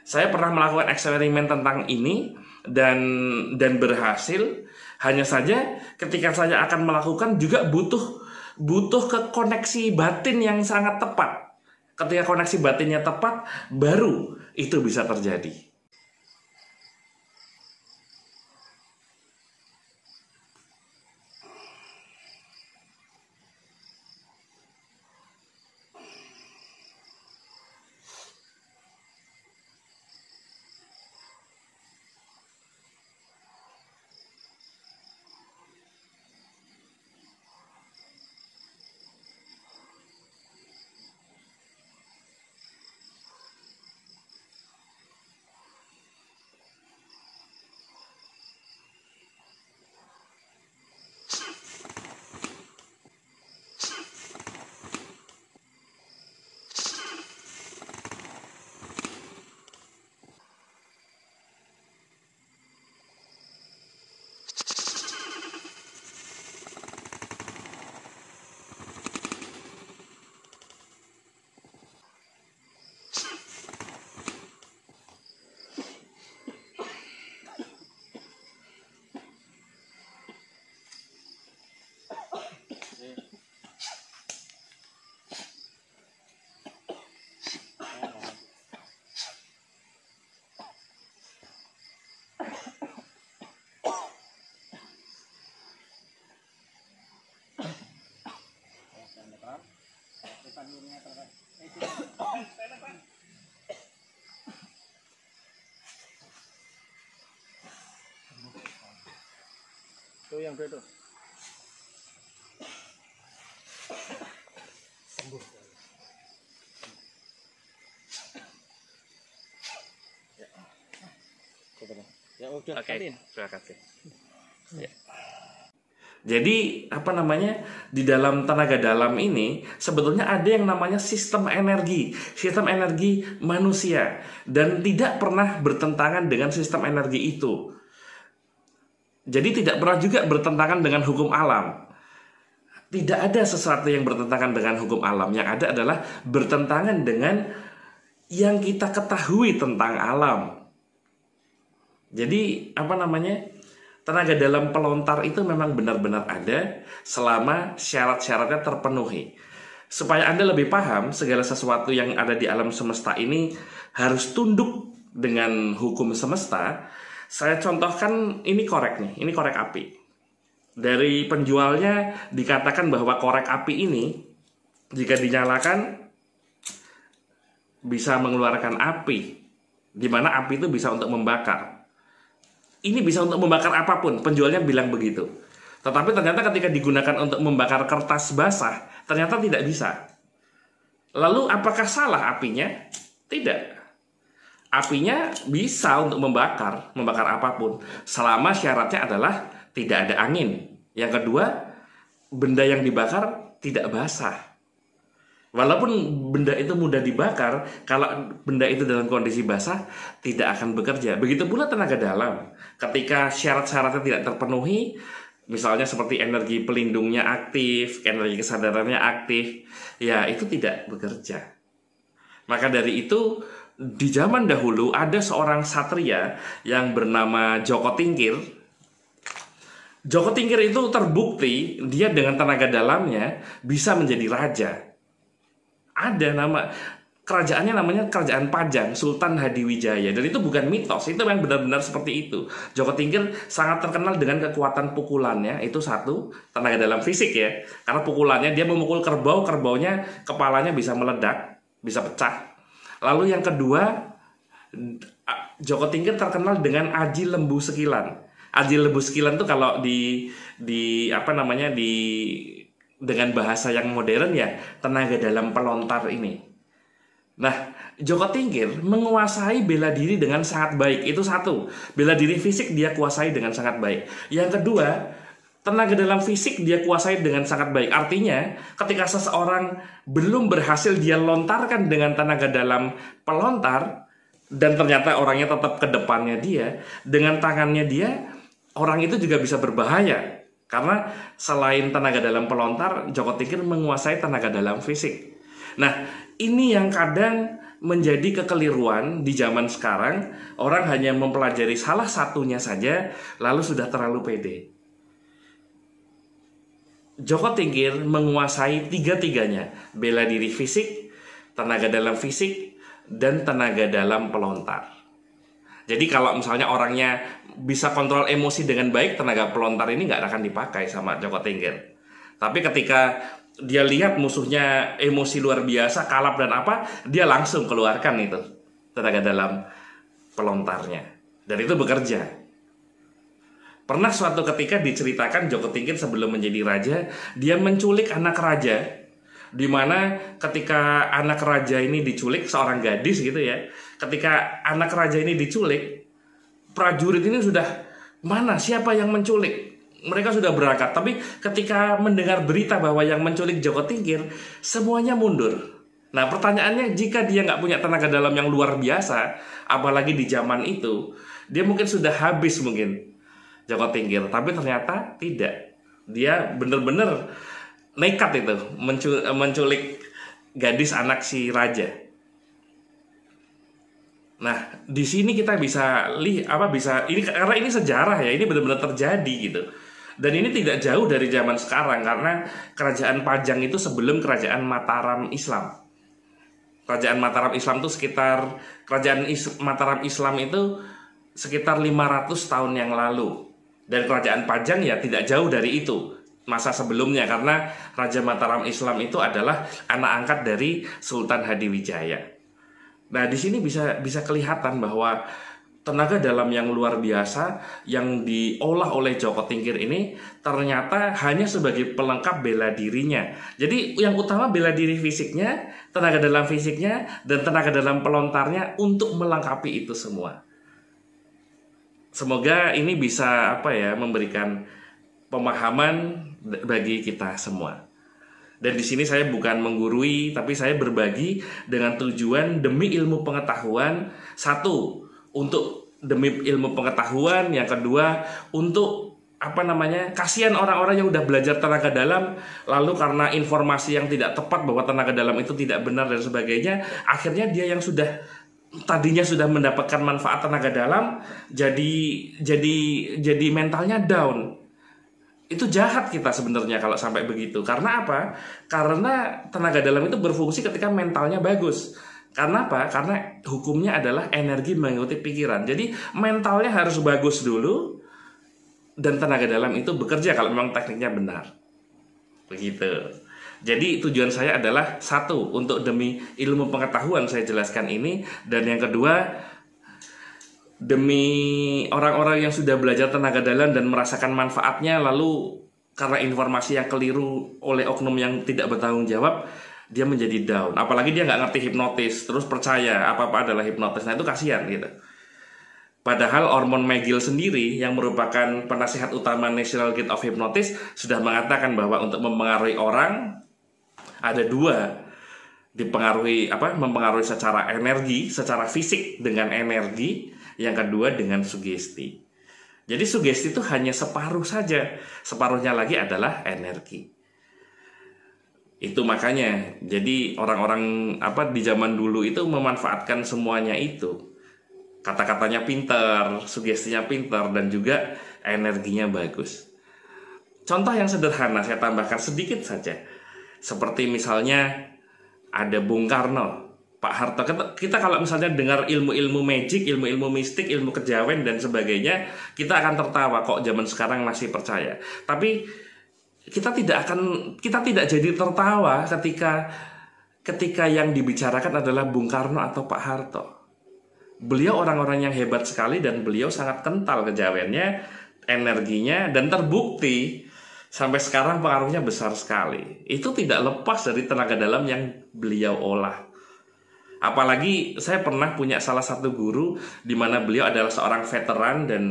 Saya pernah melakukan eksperimen tentang ini dan berhasil. Hanya saja ketika saya akan melakukan juga butuh kekoneksi batin yang sangat tepat. Ketika koneksi batinnya tepat, baru itu bisa terjadi. Itu yang itu. udah Oke, terima kasih. Ya. Jadi di dalam tenaga dalam ini sebetulnya ada yang namanya sistem energi manusia, dan tidak pernah bertentangan dengan sistem energi itu. Jadi tidak pernah juga bertentangan dengan hukum alam. Tidak ada sesuatu yang bertentangan dengan hukum alam. Yang ada adalah bertentangan dengan yang kita ketahui tentang alam. Jadi tenaga dalam pelontar itu memang benar-benar ada selama syarat-syaratnya terpenuhi. Supaya Anda lebih paham segala sesuatu yang ada di alam semesta ini harus tunduk dengan hukum semesta. Saya contohkan ini korek nih, ini korek api. Dari penjualnya dikatakan bahwa korek api ini jika dinyalakan bisa mengeluarkan api, di mana api itu bisa untuk membakar. Ini bisa untuk membakar apapun, penjualnya bilang begitu. Tetapi ternyata ketika digunakan untuk membakar kertas basah, ternyata tidak bisa. Lalu apakah salah apinya? Tidak. Apinya bisa untuk membakar apapun, selama syaratnya adalah tidak ada angin. Yang kedua, benda yang dibakar tidak basah. Walaupun benda itu mudah dibakar, kalau benda itu dalam kondisi basah, tidak akan bekerja. Begitu pula tenaga dalam. Ketika syarat-syaratnya tidak terpenuhi, misalnya seperti energi pelindungnya aktif, energi kesadarannya aktif, ya itu tidak bekerja. Maka dari itu, di zaman dahulu ada seorang satria yang bernama Joko Tingkir. Joko Tingkir itu terbukti dia dengan tenaga dalamnya bisa menjadi raja. Ada kerajaannya namanya Kerajaan Pajang, Sultan Hadiwijaya, dan itu bukan mitos, itu yang benar-benar seperti itu. Joko Tingkir sangat terkenal dengan kekuatan pukulannya, itu satu, tenaga dalam fisik ya, karena pukulannya dia memukul kerbau, kerbaunya kepalanya bisa meledak, bisa pecah. Lalu yang kedua, Joko Tingkir terkenal dengan aji lembu sekilan. Aji lembu sekilan itu kalau dengan bahasa yang modern ya, tenaga dalam pelontar ini. Nah, Joko Tingkir menguasai bela diri dengan sangat baik. Itu satu, bela diri fisik dia kuasai dengan sangat baik. Yang kedua, tenaga dalam fisik dia kuasai dengan sangat baik. Artinya, ketika seseorang belum berhasil dia lontarkan dengan tenaga dalam pelontar, dan ternyata orangnya tetap ke depannya dia, dengan tangannya dia, orang itu juga bisa berbahaya. Karena selain tenaga dalam pelontar, Joko Tingkir menguasai tenaga dalam fisik. Nah, ini yang kadang menjadi kekeliruan di zaman sekarang. Orang hanya mempelajari salah satunya saja, lalu sudah terlalu pede. Joko Tingkir menguasai tiga-tiganya, bela diri fisik, tenaga dalam fisik, dan tenaga dalam pelontar. Jadi kalau misalnya orangnya bisa kontrol emosi dengan baik, tenaga pelontar ini nggak akan dipakai sama Joko Tingkir. Tapi ketika dia lihat musuhnya emosi luar biasa, kalap dan apa, dia langsung keluarkan itu tenaga dalam pelontarnya. Dan itu bekerja. Pernah suatu ketika diceritakan Joko Tingkir sebelum menjadi raja, dia menculik anak raja. Di mana ketika anak raja ini diculik, seorang gadis gitu ya, ketika anak raja ini diculik, prajurit ini sudah, mana siapa yang menculik? Mereka sudah berangkat, tapi ketika mendengar berita bahwa yang menculik Joko Tingkir, semuanya mundur. Nah pertanyaannya, jika dia nggak punya tenaga dalam yang luar biasa, apalagi di zaman itu, dia mungkin sudah habis mungkin Joko Tingkir. Tapi ternyata tidak. Dia benar-benar nekat itu menculik gadis anak si raja. Nah, di sini kita bisa ini karena ini sejarah ya, ini benar-benar terjadi gitu. Dan ini tidak jauh dari zaman sekarang karena Kerajaan Pajang itu sebelum Kerajaan Mataram Islam. Kerajaan Mataram Islam itu Mataram Islam itu sekitar 500 tahun yang lalu. Dan Kerajaan Pajang ya tidak jauh dari itu masa sebelumnya, karena Raja Mataram Islam itu adalah anak angkat dari Sultan Hadiwijaya. Nah, di sini bisa kelihatan bahwa tenaga dalam yang luar biasa yang diolah oleh Joko Tingkir ini ternyata hanya sebagai pelengkap bela dirinya. Jadi yang utama bela diri fisiknya, tenaga dalam fisiknya, dan tenaga dalam pelontarnya untuk melengkapi itu semua. semoga ini bisa memberikan pemahaman bagi kita semua. Dan di sini saya bukan menggurui, tapi saya berbagi dengan tujuan demi ilmu pengetahuan. Satu, untuk demi ilmu pengetahuan. Yang kedua, untuk kasihan orang-orang yang udah belajar tenaga dalam, lalu karena informasi yang tidak tepat bahwa tenaga dalam itu tidak benar dan sebagainya, akhirnya dia yang tadinya sudah mendapatkan manfaat tenaga dalam jadi mentalnya down. Itu jahat kita sebenarnya kalau sampai begitu. Karena apa? Karena tenaga dalam itu berfungsi ketika mentalnya bagus. Karena apa? Karena hukumnya adalah energi mengikuti pikiran. Jadi mentalnya harus bagus dulu, dan tenaga dalam itu bekerja kalau memang tekniknya benar. Begitu. Jadi tujuan saya adalah satu, untuk demi ilmu pengetahuan saya jelaskan ini, dan yang kedua, demi orang-orang yang sudah belajar tenaga dalam dan merasakan manfaatnya, lalu karena informasi yang keliru oleh oknum yang tidak bertanggung jawab, dia menjadi down. Apalagi dia nggak ngerti hipnotis, terus percaya apa-apa adalah hipnotis. Nah itu kasihan gitu. Padahal Ormond McGill sendiri yang merupakan penasihat utama National Guild of Hypnotists sudah mengatakan bahwa untuk mempengaruhi orang ada dua, mempengaruhi secara energi, secara fisik dengan energi, yang kedua dengan sugesti. Jadi sugesti itu hanya separuh saja, separuhnya lagi adalah energi. Itu makanya jadi orang-orang di zaman dulu itu memanfaatkan semuanya itu. Kata-katanya pintar, sugestinya pintar, dan juga energinya bagus. Contoh yang sederhana saya tambahkan sedikit saja. Seperti misalnya ada Bung Karno, Pak Harto. Kita kalau misalnya dengar ilmu-ilmu magic, ilmu-ilmu mistik, ilmu kejawen dan sebagainya, kita akan tertawa kok zaman sekarang masih percaya. Tapi kita tidak jadi tertawa ketika yang dibicarakan adalah Bung Karno atau Pak Harto. Beliau orang-orang yang hebat sekali dan beliau sangat kental kejawennya, energinya, dan terbukti sampai sekarang pengaruhnya besar sekali. Itu tidak lepas dari tenaga dalam yang beliau olah. Apalagi saya pernah punya salah satu guru di mana beliau adalah seorang veteran, dan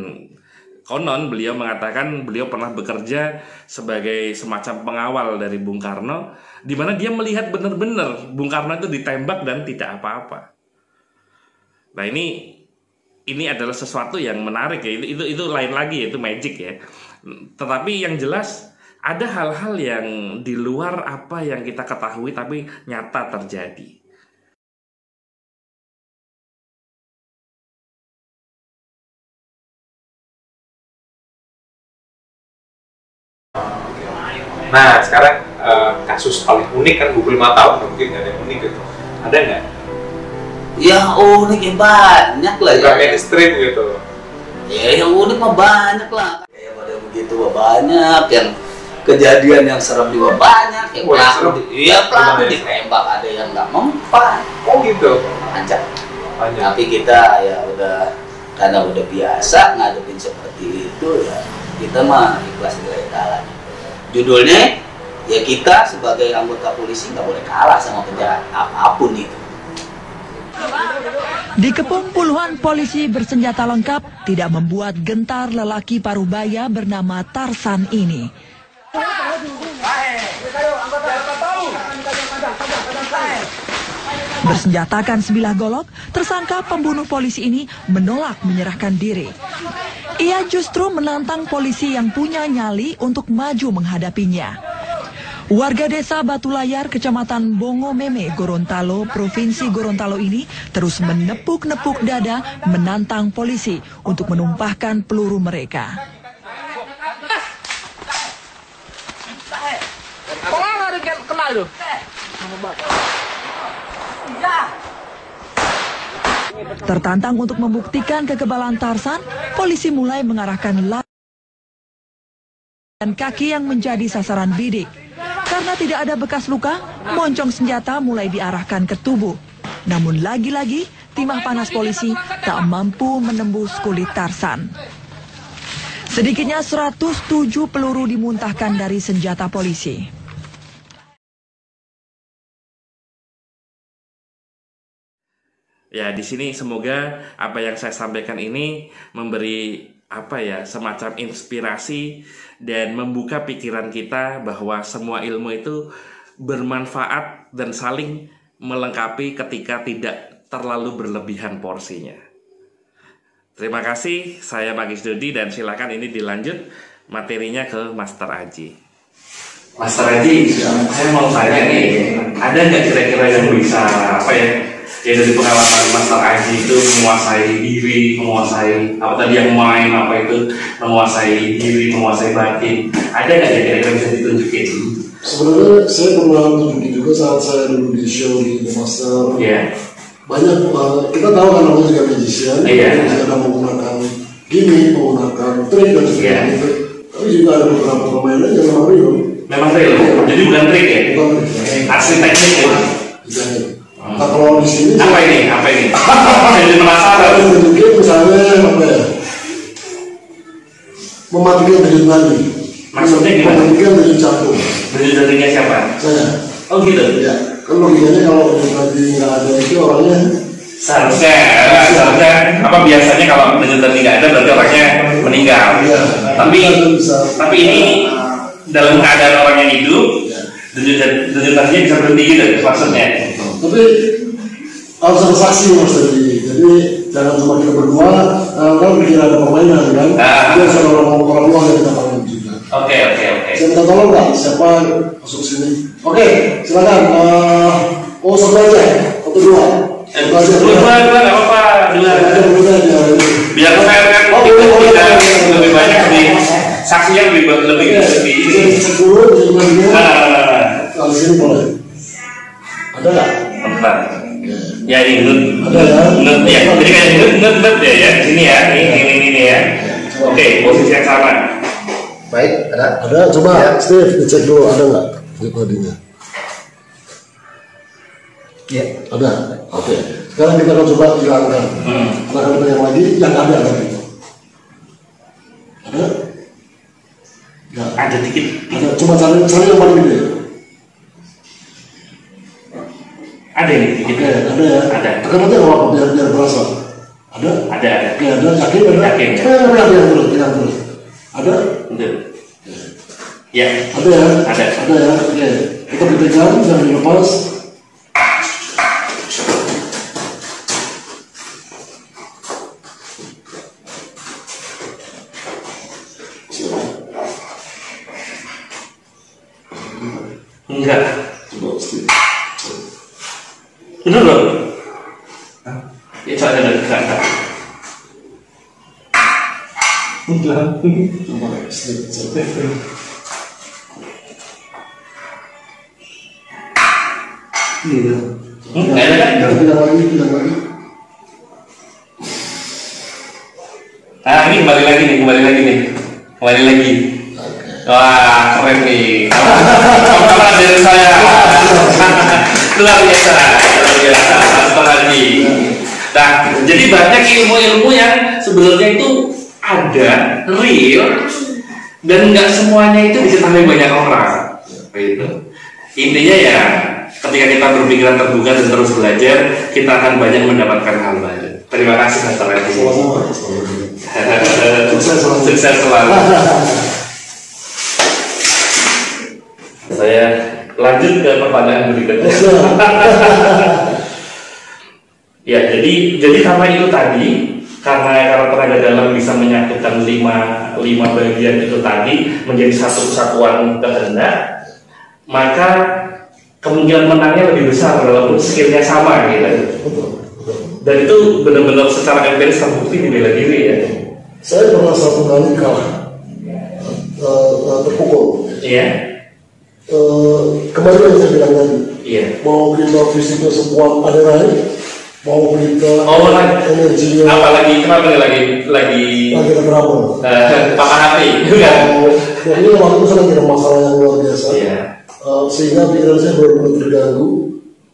konon beliau mengatakan beliau pernah bekerja sebagai semacam pengawal dari Bung Karno, di mana dia melihat benar-benar Bung Karno itu ditembak dan tidak apa-apa. Nah ini adalah sesuatu yang menarik ya. Itu lain lagi, itu magic ya. Tetapi yang jelas ada hal-hal yang di luar apa yang kita ketahui tapi nyata terjadi. Nah sekarang kasus paling unik kan 25 tahun mungkin nggak ada yang unik gitu. Ada nggak? Ya unik banyak lah ya. Mainstream gitu. Ya yang unik mah banyak lah. Kayak pada begitu banyak, yang kejadian yang serem juga banyak. Yang pelaku ditembak, ada yang nggak mempan. Oh gitu. Banyak. Tapi kita ya karena udah biasa ngadepin seperti itu ya, kita mah ikhlas direla. Judulnya ya kita sebagai anggota polisi nggak boleh kalah sama penjahat apapun itu. Dikepung puluhan polisi bersenjata lengkap tidak membuat gentar lelaki parubaya bernama Tarsan ini. Bersenjatakan sebilah golok, tersangka pembunuh polisi ini menolak menyerahkan diri. Ia justru menantang polisi yang punya nyali untuk maju menghadapinya. Warga desa Batu Layar, Kecamatan Bongomeme, Gorontalo, Provinsi Gorontalo ini terus menepuk-nepuk dada menantang polisi untuk menumpahkan peluru mereka. Tertantang untuk membuktikan kekebalan Tarsan, polisi mulai mengarahkan dan kaki yang menjadi sasaran bidik. Karena tidak ada bekas luka, moncong senjata mulai diarahkan ke tubuh. Namun lagi-lagi, timah panas polisi tak mampu menembus kulit Tarsan. Sedikitnya 107 peluru dimuntahkan dari senjata polisi. Ya, di sini semoga apa yang saya sampaikan ini memberi semacam inspirasi dan membuka pikiran kita bahwa semua ilmu itu bermanfaat dan saling melengkapi ketika tidak terlalu berlebihan porsinya. Terima kasih, saya Magis Dodi, dan silakan ini dilanjut materinya ke Master Aji. Master Aji, saya mau tanya nih, ada nggak kira-kira yang bisa ya dari pengalaman Master Aji itu menguasai diri, menguasai yang main menguasai diri, menguasai batin, ada nggak kira-kira bisa ditunjukin? Sebenarnya saya pernah tunjukin juga saat saya dulu di show di The Master. Banyak kita tahu kan namanya juga magician, kita menggunakan gimmick, menggunakan trik dan sebagainya. Tapi juga ada beberapa permainan yang memang real. Memang real, jadi bukan trik ya? Bukan trik. Asli teknik ya? Nah kalau di sini apa ini? Jadi penasaran. Mungkin misalnya mematikan denyut nadi. Maksudnya gimana? Mematikan denyut jantung. Denyut jantungnya siapa? Saya. Oh gitu? Ya. Kan logikanya kalau denyut nadi nggak ada itu orangnya. Seharusnya biasanya kalau denyut nadi nggak ada berarti orangnya meninggal. Tapi ini dalam keadaan orang yang hidup, denyut nadinya bisa berhenti gitu maksudnya. Tapi harus ada saksi Mas Dedi. Jadi jangan cuma kita berdua, kan pikir ada permainan kan. Dia sama orang luar yang kita panggil juga. Oke. Saya minta tolong nggak? Siapa masuk sini? Oke, silakan. Satu aja, atau dua. Dua nggak apa-apa. Biar saya kan lebih banyak nih. Saksinya lebih ini. Sepuluh, kalau sini boleh. Ada nggak? Bentar. Ya ini nut ya. Jadi kayak nut ya. Ini ya, ini ya. Oke, posisi yang sama. Baik, ada. Coba Steve dicek dulu ada nggak pribadinya? Iya. Ada. Oke. Sekarang kita akan coba hilangkan. Kita akan tanya lagi yang ada tadi. Ada? Ya. Ada dikit. Ada. Coba cari yang paling gede. Ada ini dikit. Oke, ada ya. Ada. Tekan aja kalau biar berasa. Ada? Ada. Oke, ada. Yakin ada? Yakin. Yang terus. Ada? Betul. Ya. Ada ya? Ada ya? Oke. Kita dipegang, jangan dilepas. Enggak. Coba Steve. Bener loh. Ya coba ada enggak. Coba Steve. Gitu. Enggak ada kan? Tidak lagi. Ini kembali lagi nih. Wah, keren nih. Kamu dari saya. Luar biasa. Master Aji. Nah, jadi banyak ilmu-ilmu yang sebenarnya itu ada, real, dan nggak semuanya itu diketahui banyak orang. Gitu. Intinya ya, ketika kita berpikiran terbuka dan terus belajar, kita akan banyak mendapatkan hal baru. Terima kasih Master Aji. Sukses selalu. Saya lanjut ke pertanyaan berikutnya. Ya, jadi karena itu tadi, karena tenaga dalam bisa menyatukan lima bagian itu tadi menjadi satu kesatuan kehendak, maka kemungkinan menangnya lebih besar walaupun skillnya sama gitu. Dan itu benar-benar secara empiris terbukti di bela diri ya. Saya pernah satu kali kalah, terpukul. Iya. Kembali yang saya bilang tadi. Iya. Mau kita fisiknya sekuat adrenalin, mau kita energinya. Apalagi kenapa lagi ada berapa? Patah hati. Jadi waktu itu saya lagi ada masalah yang luar biasa. Iya. Sehingga pikiran saya benar-benar terganggu.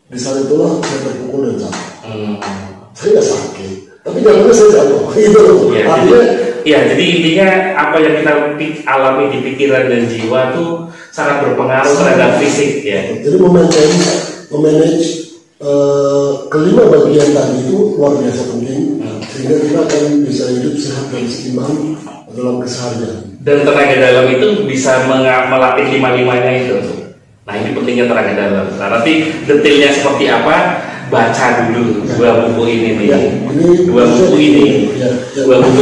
Di saat itulah saya terpukul dan jatuh. Saya nggak sakit, tapi jangan saya jatuh. Gitu. Artinya. Ya, jadi intinya apa yang kita alami di pikiran dan jiwa tuh sangat berpengaruh terhadap fisik ya. Jadi memanage kelima bagian tadi itu luar biasa penting. sehingga kita akan bisa hidup sehat dan seimbang dalam keseharian. Dan tenaga dalam itu bisa melatih lima-limanya itu. Nah ini pentingnya tenaga dalam. Nah nanti detailnya seperti apa, baca dulu dua buku ini nih. Dua buku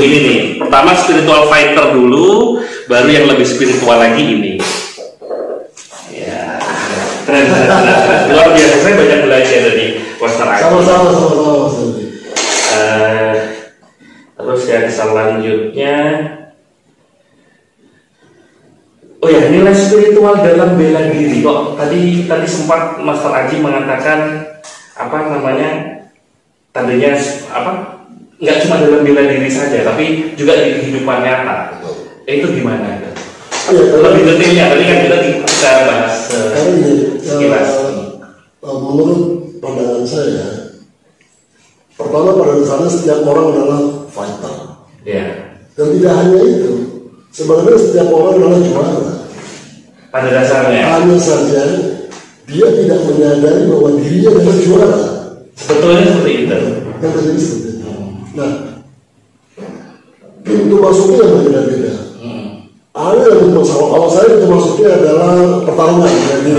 ini nih. Pertama spiritual fighter dulu, baru yang lebih spiritual lagi ini. Ya, keren. Luar biasa, saya banyak belajar dari Master Aji. Sama-sama. Terus yang selanjutnya, oh ya, nilai spiritual dalam bela diri. Kok tadi sempat Master Aji mengatakan apa namanya, tadinya apa, nggak cuma dalam bela diri saja, tapi juga di kehidupan nyata. Itu gimana? Lebih detailnya, tadi kan kita bisa bahas sekilas. Menurut pandangan saya, pertama pada dasarnya setiap orang adalah fighter. Dan tidak hanya itu, sebenarnya setiap orang adalah juara. Pada dasarnya. Hanya saja dia tidak menyadari bahwa dirinya adalah juara. Sebetulnya seperti itu. Yang terjadi seperti itu. Nah, pintu masuknya berbeda-beda. Ada yang pintu masuk. Kalau saya pintu masuknya adalah pertarungan. Jadi,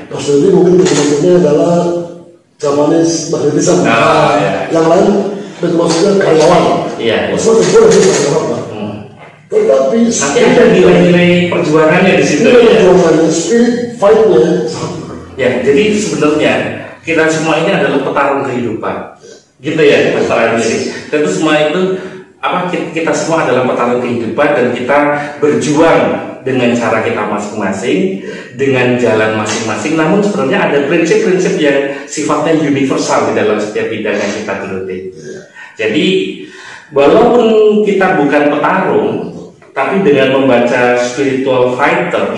Mas Dodi mungkin pintu masuknya adalah Japanese magnetism. Yang lain pintu masuknya karyawan. Maksudnya itu lebih apa? Tetapi nanti ada nilai-nilai perjuangannya di situ. Perjuangannya, spirit fight-nya. Ya, jadi sebenarnya kita semua ini adalah petarung kehidupan, gitu ya, Mas Tarani. Tentu semua itu apa? Kita semua adalah petarung kehidupan dan kita berjuang dengan cara kita masing-masing, dengan jalan masing-masing. Namun sebenarnya ada prinsip-prinsip yang sifatnya universal di dalam setiap bidang yang kita geluti. Jadi walaupun kita bukan petarung, tapi dengan membaca spiritual fighter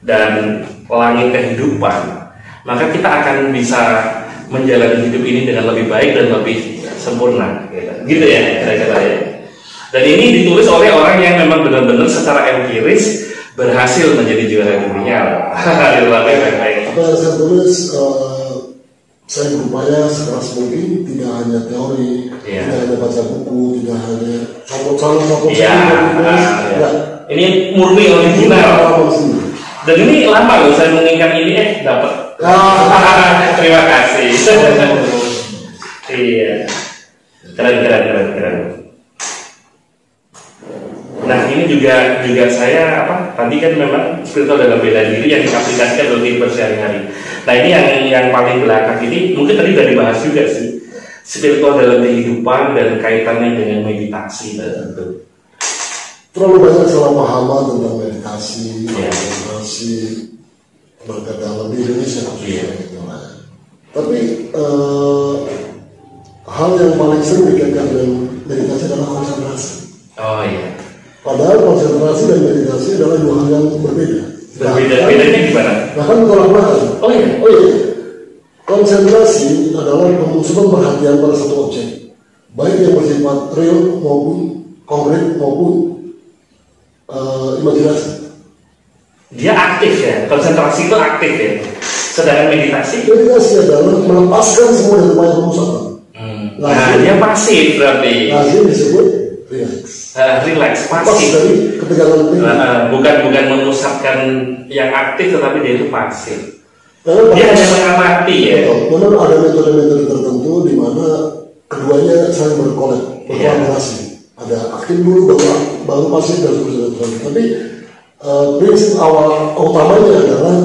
dan langit kehidupan, maka kita akan bisa menjalani hidup ini dengan lebih baik dan lebih sempurna, gitu ya kira-kira ya. Dan ini ditulis oleh orang yang memang benar-benar secara empiris berhasil menjadi juara dunia. Apa yang saya tulis, saya berupaya sekeras mungkin, tidak hanya teori, tidak hanya baca buku, tidak hanya satu. Ini murni original. Dan ini lama loh saya menginginkan ini, dapat. Terima kasih. Iya, keren. Nah ini juga saya apa? Tadi kan memang spiritual dalam bela diri yang diaplikasikan dalam kehidupan sehari-hari. Nah ini yang paling belakang ini mungkin tadi sudah dibahas juga sih, spiritual dalam kehidupan dan kaitannya dengan meditasi tentu. Terlalu banyak salah pahaman tentang meditasi, berdalam di Indonesia gitu. Tapi hal yang paling sering dikaitkan dengan meditasi adalah konsentrasi. Padahal konsentrasi dan meditasi adalah dua hal yang berbeda. Bedanya gimana? Bahkan bertolak belakang. Konsentrasi adalah pemusatan perhatian pada satu objek, baik yang bersifat real maupun konkret maupun imajinasi. Dia aktif ya, konsentrasi itu aktif ya. Sedangkan meditasi adalah melepaskan semua dari upaya pemusatan. Nah, dia pasif berarti. Lazim disebut relax. Relax, pasif. Dari ketegangan ini. Bukan memusatkan yang aktif, tetapi dia itu pasif. Dia hanya mengamati ya. Memang ada metode-metode tertentu di mana keduanya saling berkolaborasi. Ada aktif dulu, baru pasif dan seterusnya. Tapi prinsip awal utamanya adalah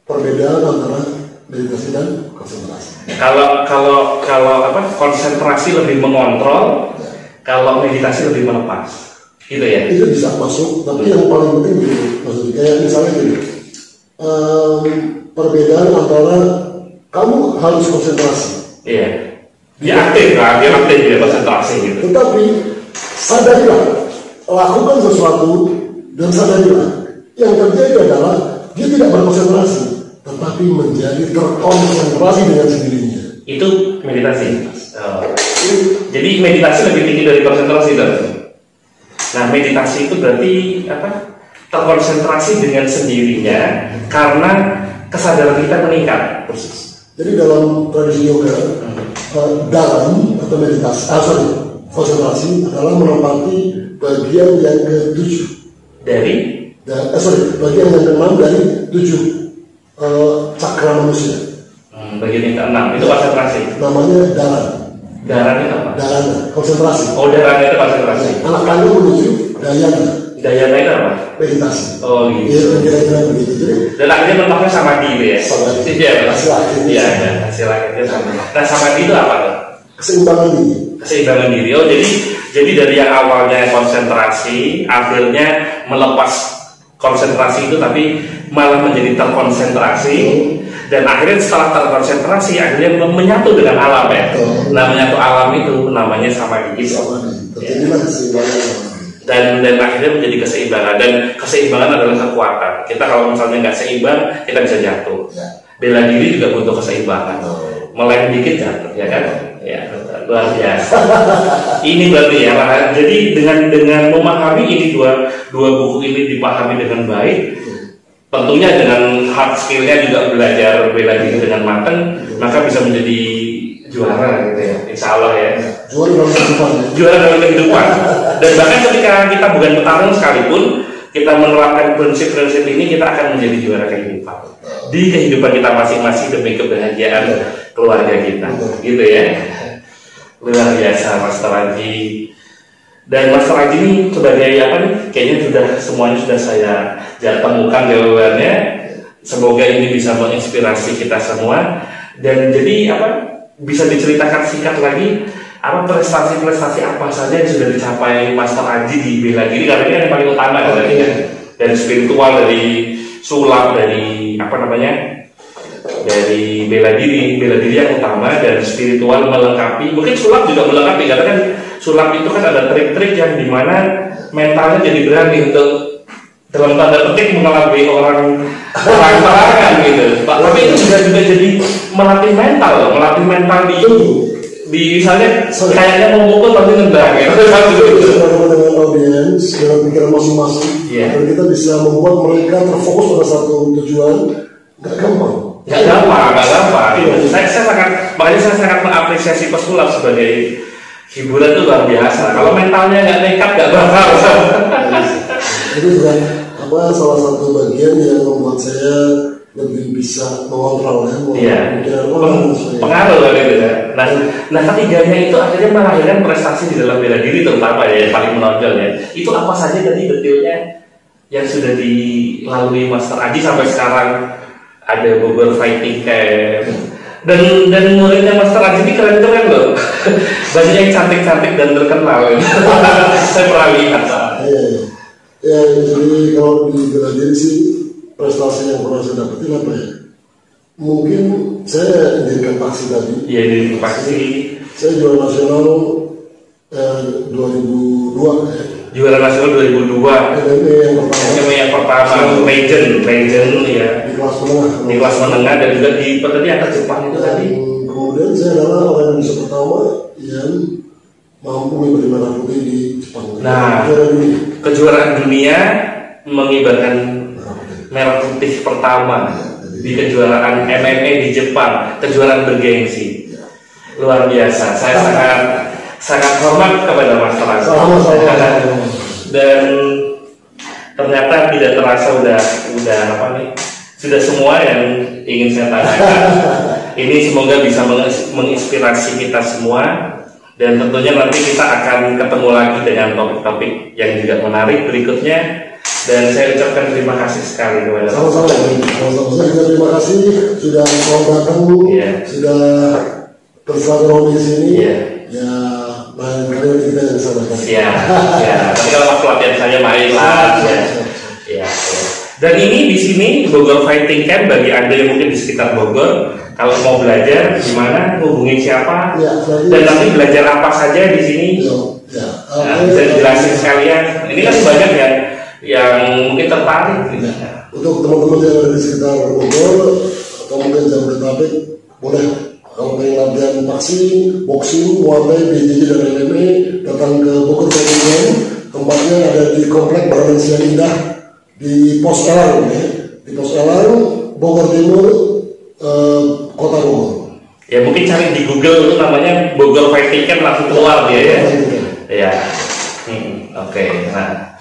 perbedaan antara meditasi dan konsentrasi. Kalau apa, konsentrasi lebih mengontrol, kalau meditasi lebih melepas, gitu ya. Itu bisa masuk, tapi yang paling penting gitu, maksudnya kayak misalnya gini, perbedaan antara kamu harus konsentrasi. Dia aktif kan, dia aktif dia konsentrasi gitu. Tetapi sadarilah, lakukan sesuatu dan sadarilah, yang terjadi adalah dia tidak berkonsentrasi, tetapi menjadi terkonsentrasi dengan sendirinya. Itu meditasi. Jadi meditasi lebih tinggi dari konsentrasi berarti. Nah meditasi itu berarti apa? Terkonsentrasi dengan sendirinya karena kesadaran kita meningkat. Jadi dalam tradisi yoga, dalam atau meditasi, konsentrasi adalah menempati bagian yang ke-7 dari bagian yang ke-6 dari 7 cakra manusia. Bagian yang ke-6 itu konsentrasi. Namanya daran. Daran itu apa? Dharana, konsentrasi. Oh, dharana itu konsentrasi. Anak kandung menuju dayana. Dayana itu apa? Meditasi. Oh gitu. Kira-kira begitu. Dan akhirnya menempatnya samadhi itu ya? Samadhi. Iya, hasil akhirnya sama. Nah, samadhi itu apa tuh? Keseimbangan diri. Keseimbangan diri. Oh, jadi dari yang awalnya konsentrasi, akhirnya melepas konsentrasi itu tapi malah menjadi terkonsentrasi. Dan akhirnya setelah terkonsentrasi, akhirnya menyatu dengan alam ya. Nah, menyatu alam itu namanya samadhi. Terjadilah keseimbangan. Dan akhirnya menjadi keseimbangan. Dan keseimbangan adalah kekuatan. Kita kalau misalnya nggak seimbang, kita bisa jatuh. Bela diri juga butuh keseimbangan. Meleng dikit jatuh, ya kan? Ya, luar biasa. Ini berarti ya. Jadi dengan memahami ini dua buku ini dipahami dengan baik, tentunya dengan hard skill-nya juga belajar bela diri dengan matang, maka bisa menjadi juara gitu ya, insya Allah ya. Juara dalam kehidupan. Dan bahkan ketika kita bukan petarung sekalipun, kita menerapkan prinsip-prinsip ini, kita akan menjadi juara kehidupan di kehidupan kita masing-masing demi kebahagiaan keluarga kita, gitu ya. Luar biasa Mas Raji. Dan Mas Raji ini sebagai apa nih? Kayaknya semuanya sudah saya temukan jawabannya. Semoga ini bisa menginspirasi kita semua. Dan jadi apa? Bisa diceritakan singkat lagi apa prestasi-prestasi apa saja yang sudah dicapai Mas Raji di bela diri, karena ini yang paling utama kan, dari spiritual, dari sulap, dari apa namanya, dari bela diri yang utama, dan spiritual melengkapi. Mungkin sulap juga melengkapi, karena kan sulap itu kan ada trik-trik yang dimana mentalnya jadi berani untuk dalam tanda petik mengelabui orang perangan gitu. Tapi itu juga jadi melatih mental di misalnya kayaknya mau mukul tapi nendang ya. Dengan audiens, dengan pikiran masing-masing, dan kita bisa membuat mereka terfokus pada satu tujuan. Nggak gampang. Saya sangat mengapresiasi pesulap sebagai hiburan itu luar biasa. Kalau mentalnya nggak nekat nggak bakal. Itu juga salah satu bagian yang membuat saya lebih bisa mengontrol pengaruh kan itu ya. Nah ketiganya itu akhirnya melahirkan prestasi di dalam bela diri terutama ya, yang paling menonjol ya. Itu apa saja tadi detailnya yang sudah dilalui Master Aji sampai sekarang? Ada Bogor Fighting Camp, dan muridnya Master Aji ini keren-keren loh. Banyak yang cantik-cantik dan terkenal. Saya pernah lihat ya, jadi kalau di bela diri sih prestasi yang pernah saya dapetin apa ya? Mungkin saya dirikan paksi tadi. Iya, dirikan paksi. Saya juara nasional 2002 ya. Juara nasional 2002. MMA yang pertama, legend ya. Di kelas menengah. Di kelas menengah, dan juga di tadi antar Jepang itu tadi. Kemudian saya adalah orang Indonesia pertama yang mampu memberi merah putih di Jepang. Nah, kejuaraan dunia mengibarkan merah putih pertama di kejuaraan MMA di Jepang, kejuaraan bergengsi. Luar biasa. Saya sangat hormat kepada Mas Raji. Dan ternyata tidak terasa udah apa nih? Sudah semua yang ingin saya tanyakan. Ini semoga bisa menginspirasi kita semua. Dan tentunya nanti kita akan ketemu lagi dengan topik-topik yang juga menarik berikutnya. Dan saya ucapkan terima kasih sekali kepada sama-sama. Terima kasih sudah mau datang, sudah bersama di sini. Ya, barangkali kita yang sama. Ya. Tapi kalau pas pelatihan saya marilah. Ya. Dan ini di sini Bogor Fighting Camp, bagi Anda yang mungkin di sekitar Bogor, kalau mau belajar gimana, hubungi siapa, dan nanti belajar apa saja di sini. Bisa dijelasin sekalian. Ini kan banyak yang mungkin tertarik. Untuk teman-teman yang ada di sekitar Bogor atau mungkin Jabodetabek, boleh kalau pengen latihan boxing, muay thai, BJJ dan MMA, datang ke Bogor Fighting Camp. Tempatnya ada di Komplek Baransian Indah di Pos Elang, di Pos Elang, Bogor Timur, Kota Bogor. Ya mungkin cari di Google itu namanya Bogor Fighting Camp, langsung keluar dia ya. Iya. Oke. Nah,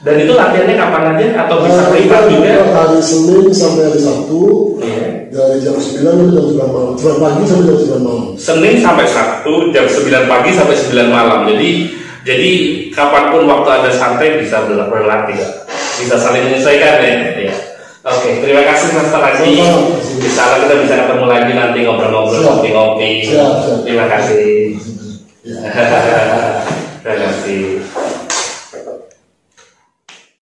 dan itu latihannya kapan aja atau bisa privat juga? Hari Senin sampai hari Sabtu. Dari jam 9 sampai jam 9 malam. 9 pagi sampai jam 9 malam. Senin sampai Sabtu jam 9 pagi sampai 9 malam. Jadi kapanpun waktu Anda santai bisa berlatih, bisa saling menyesuaikan ya. Iya. Oke, terima kasih Mas Haji. Insyaallah kita bisa ketemu lagi nanti ngobrol-ngobrol, ngopi-ngopi. Terima kasih. Terima kasih.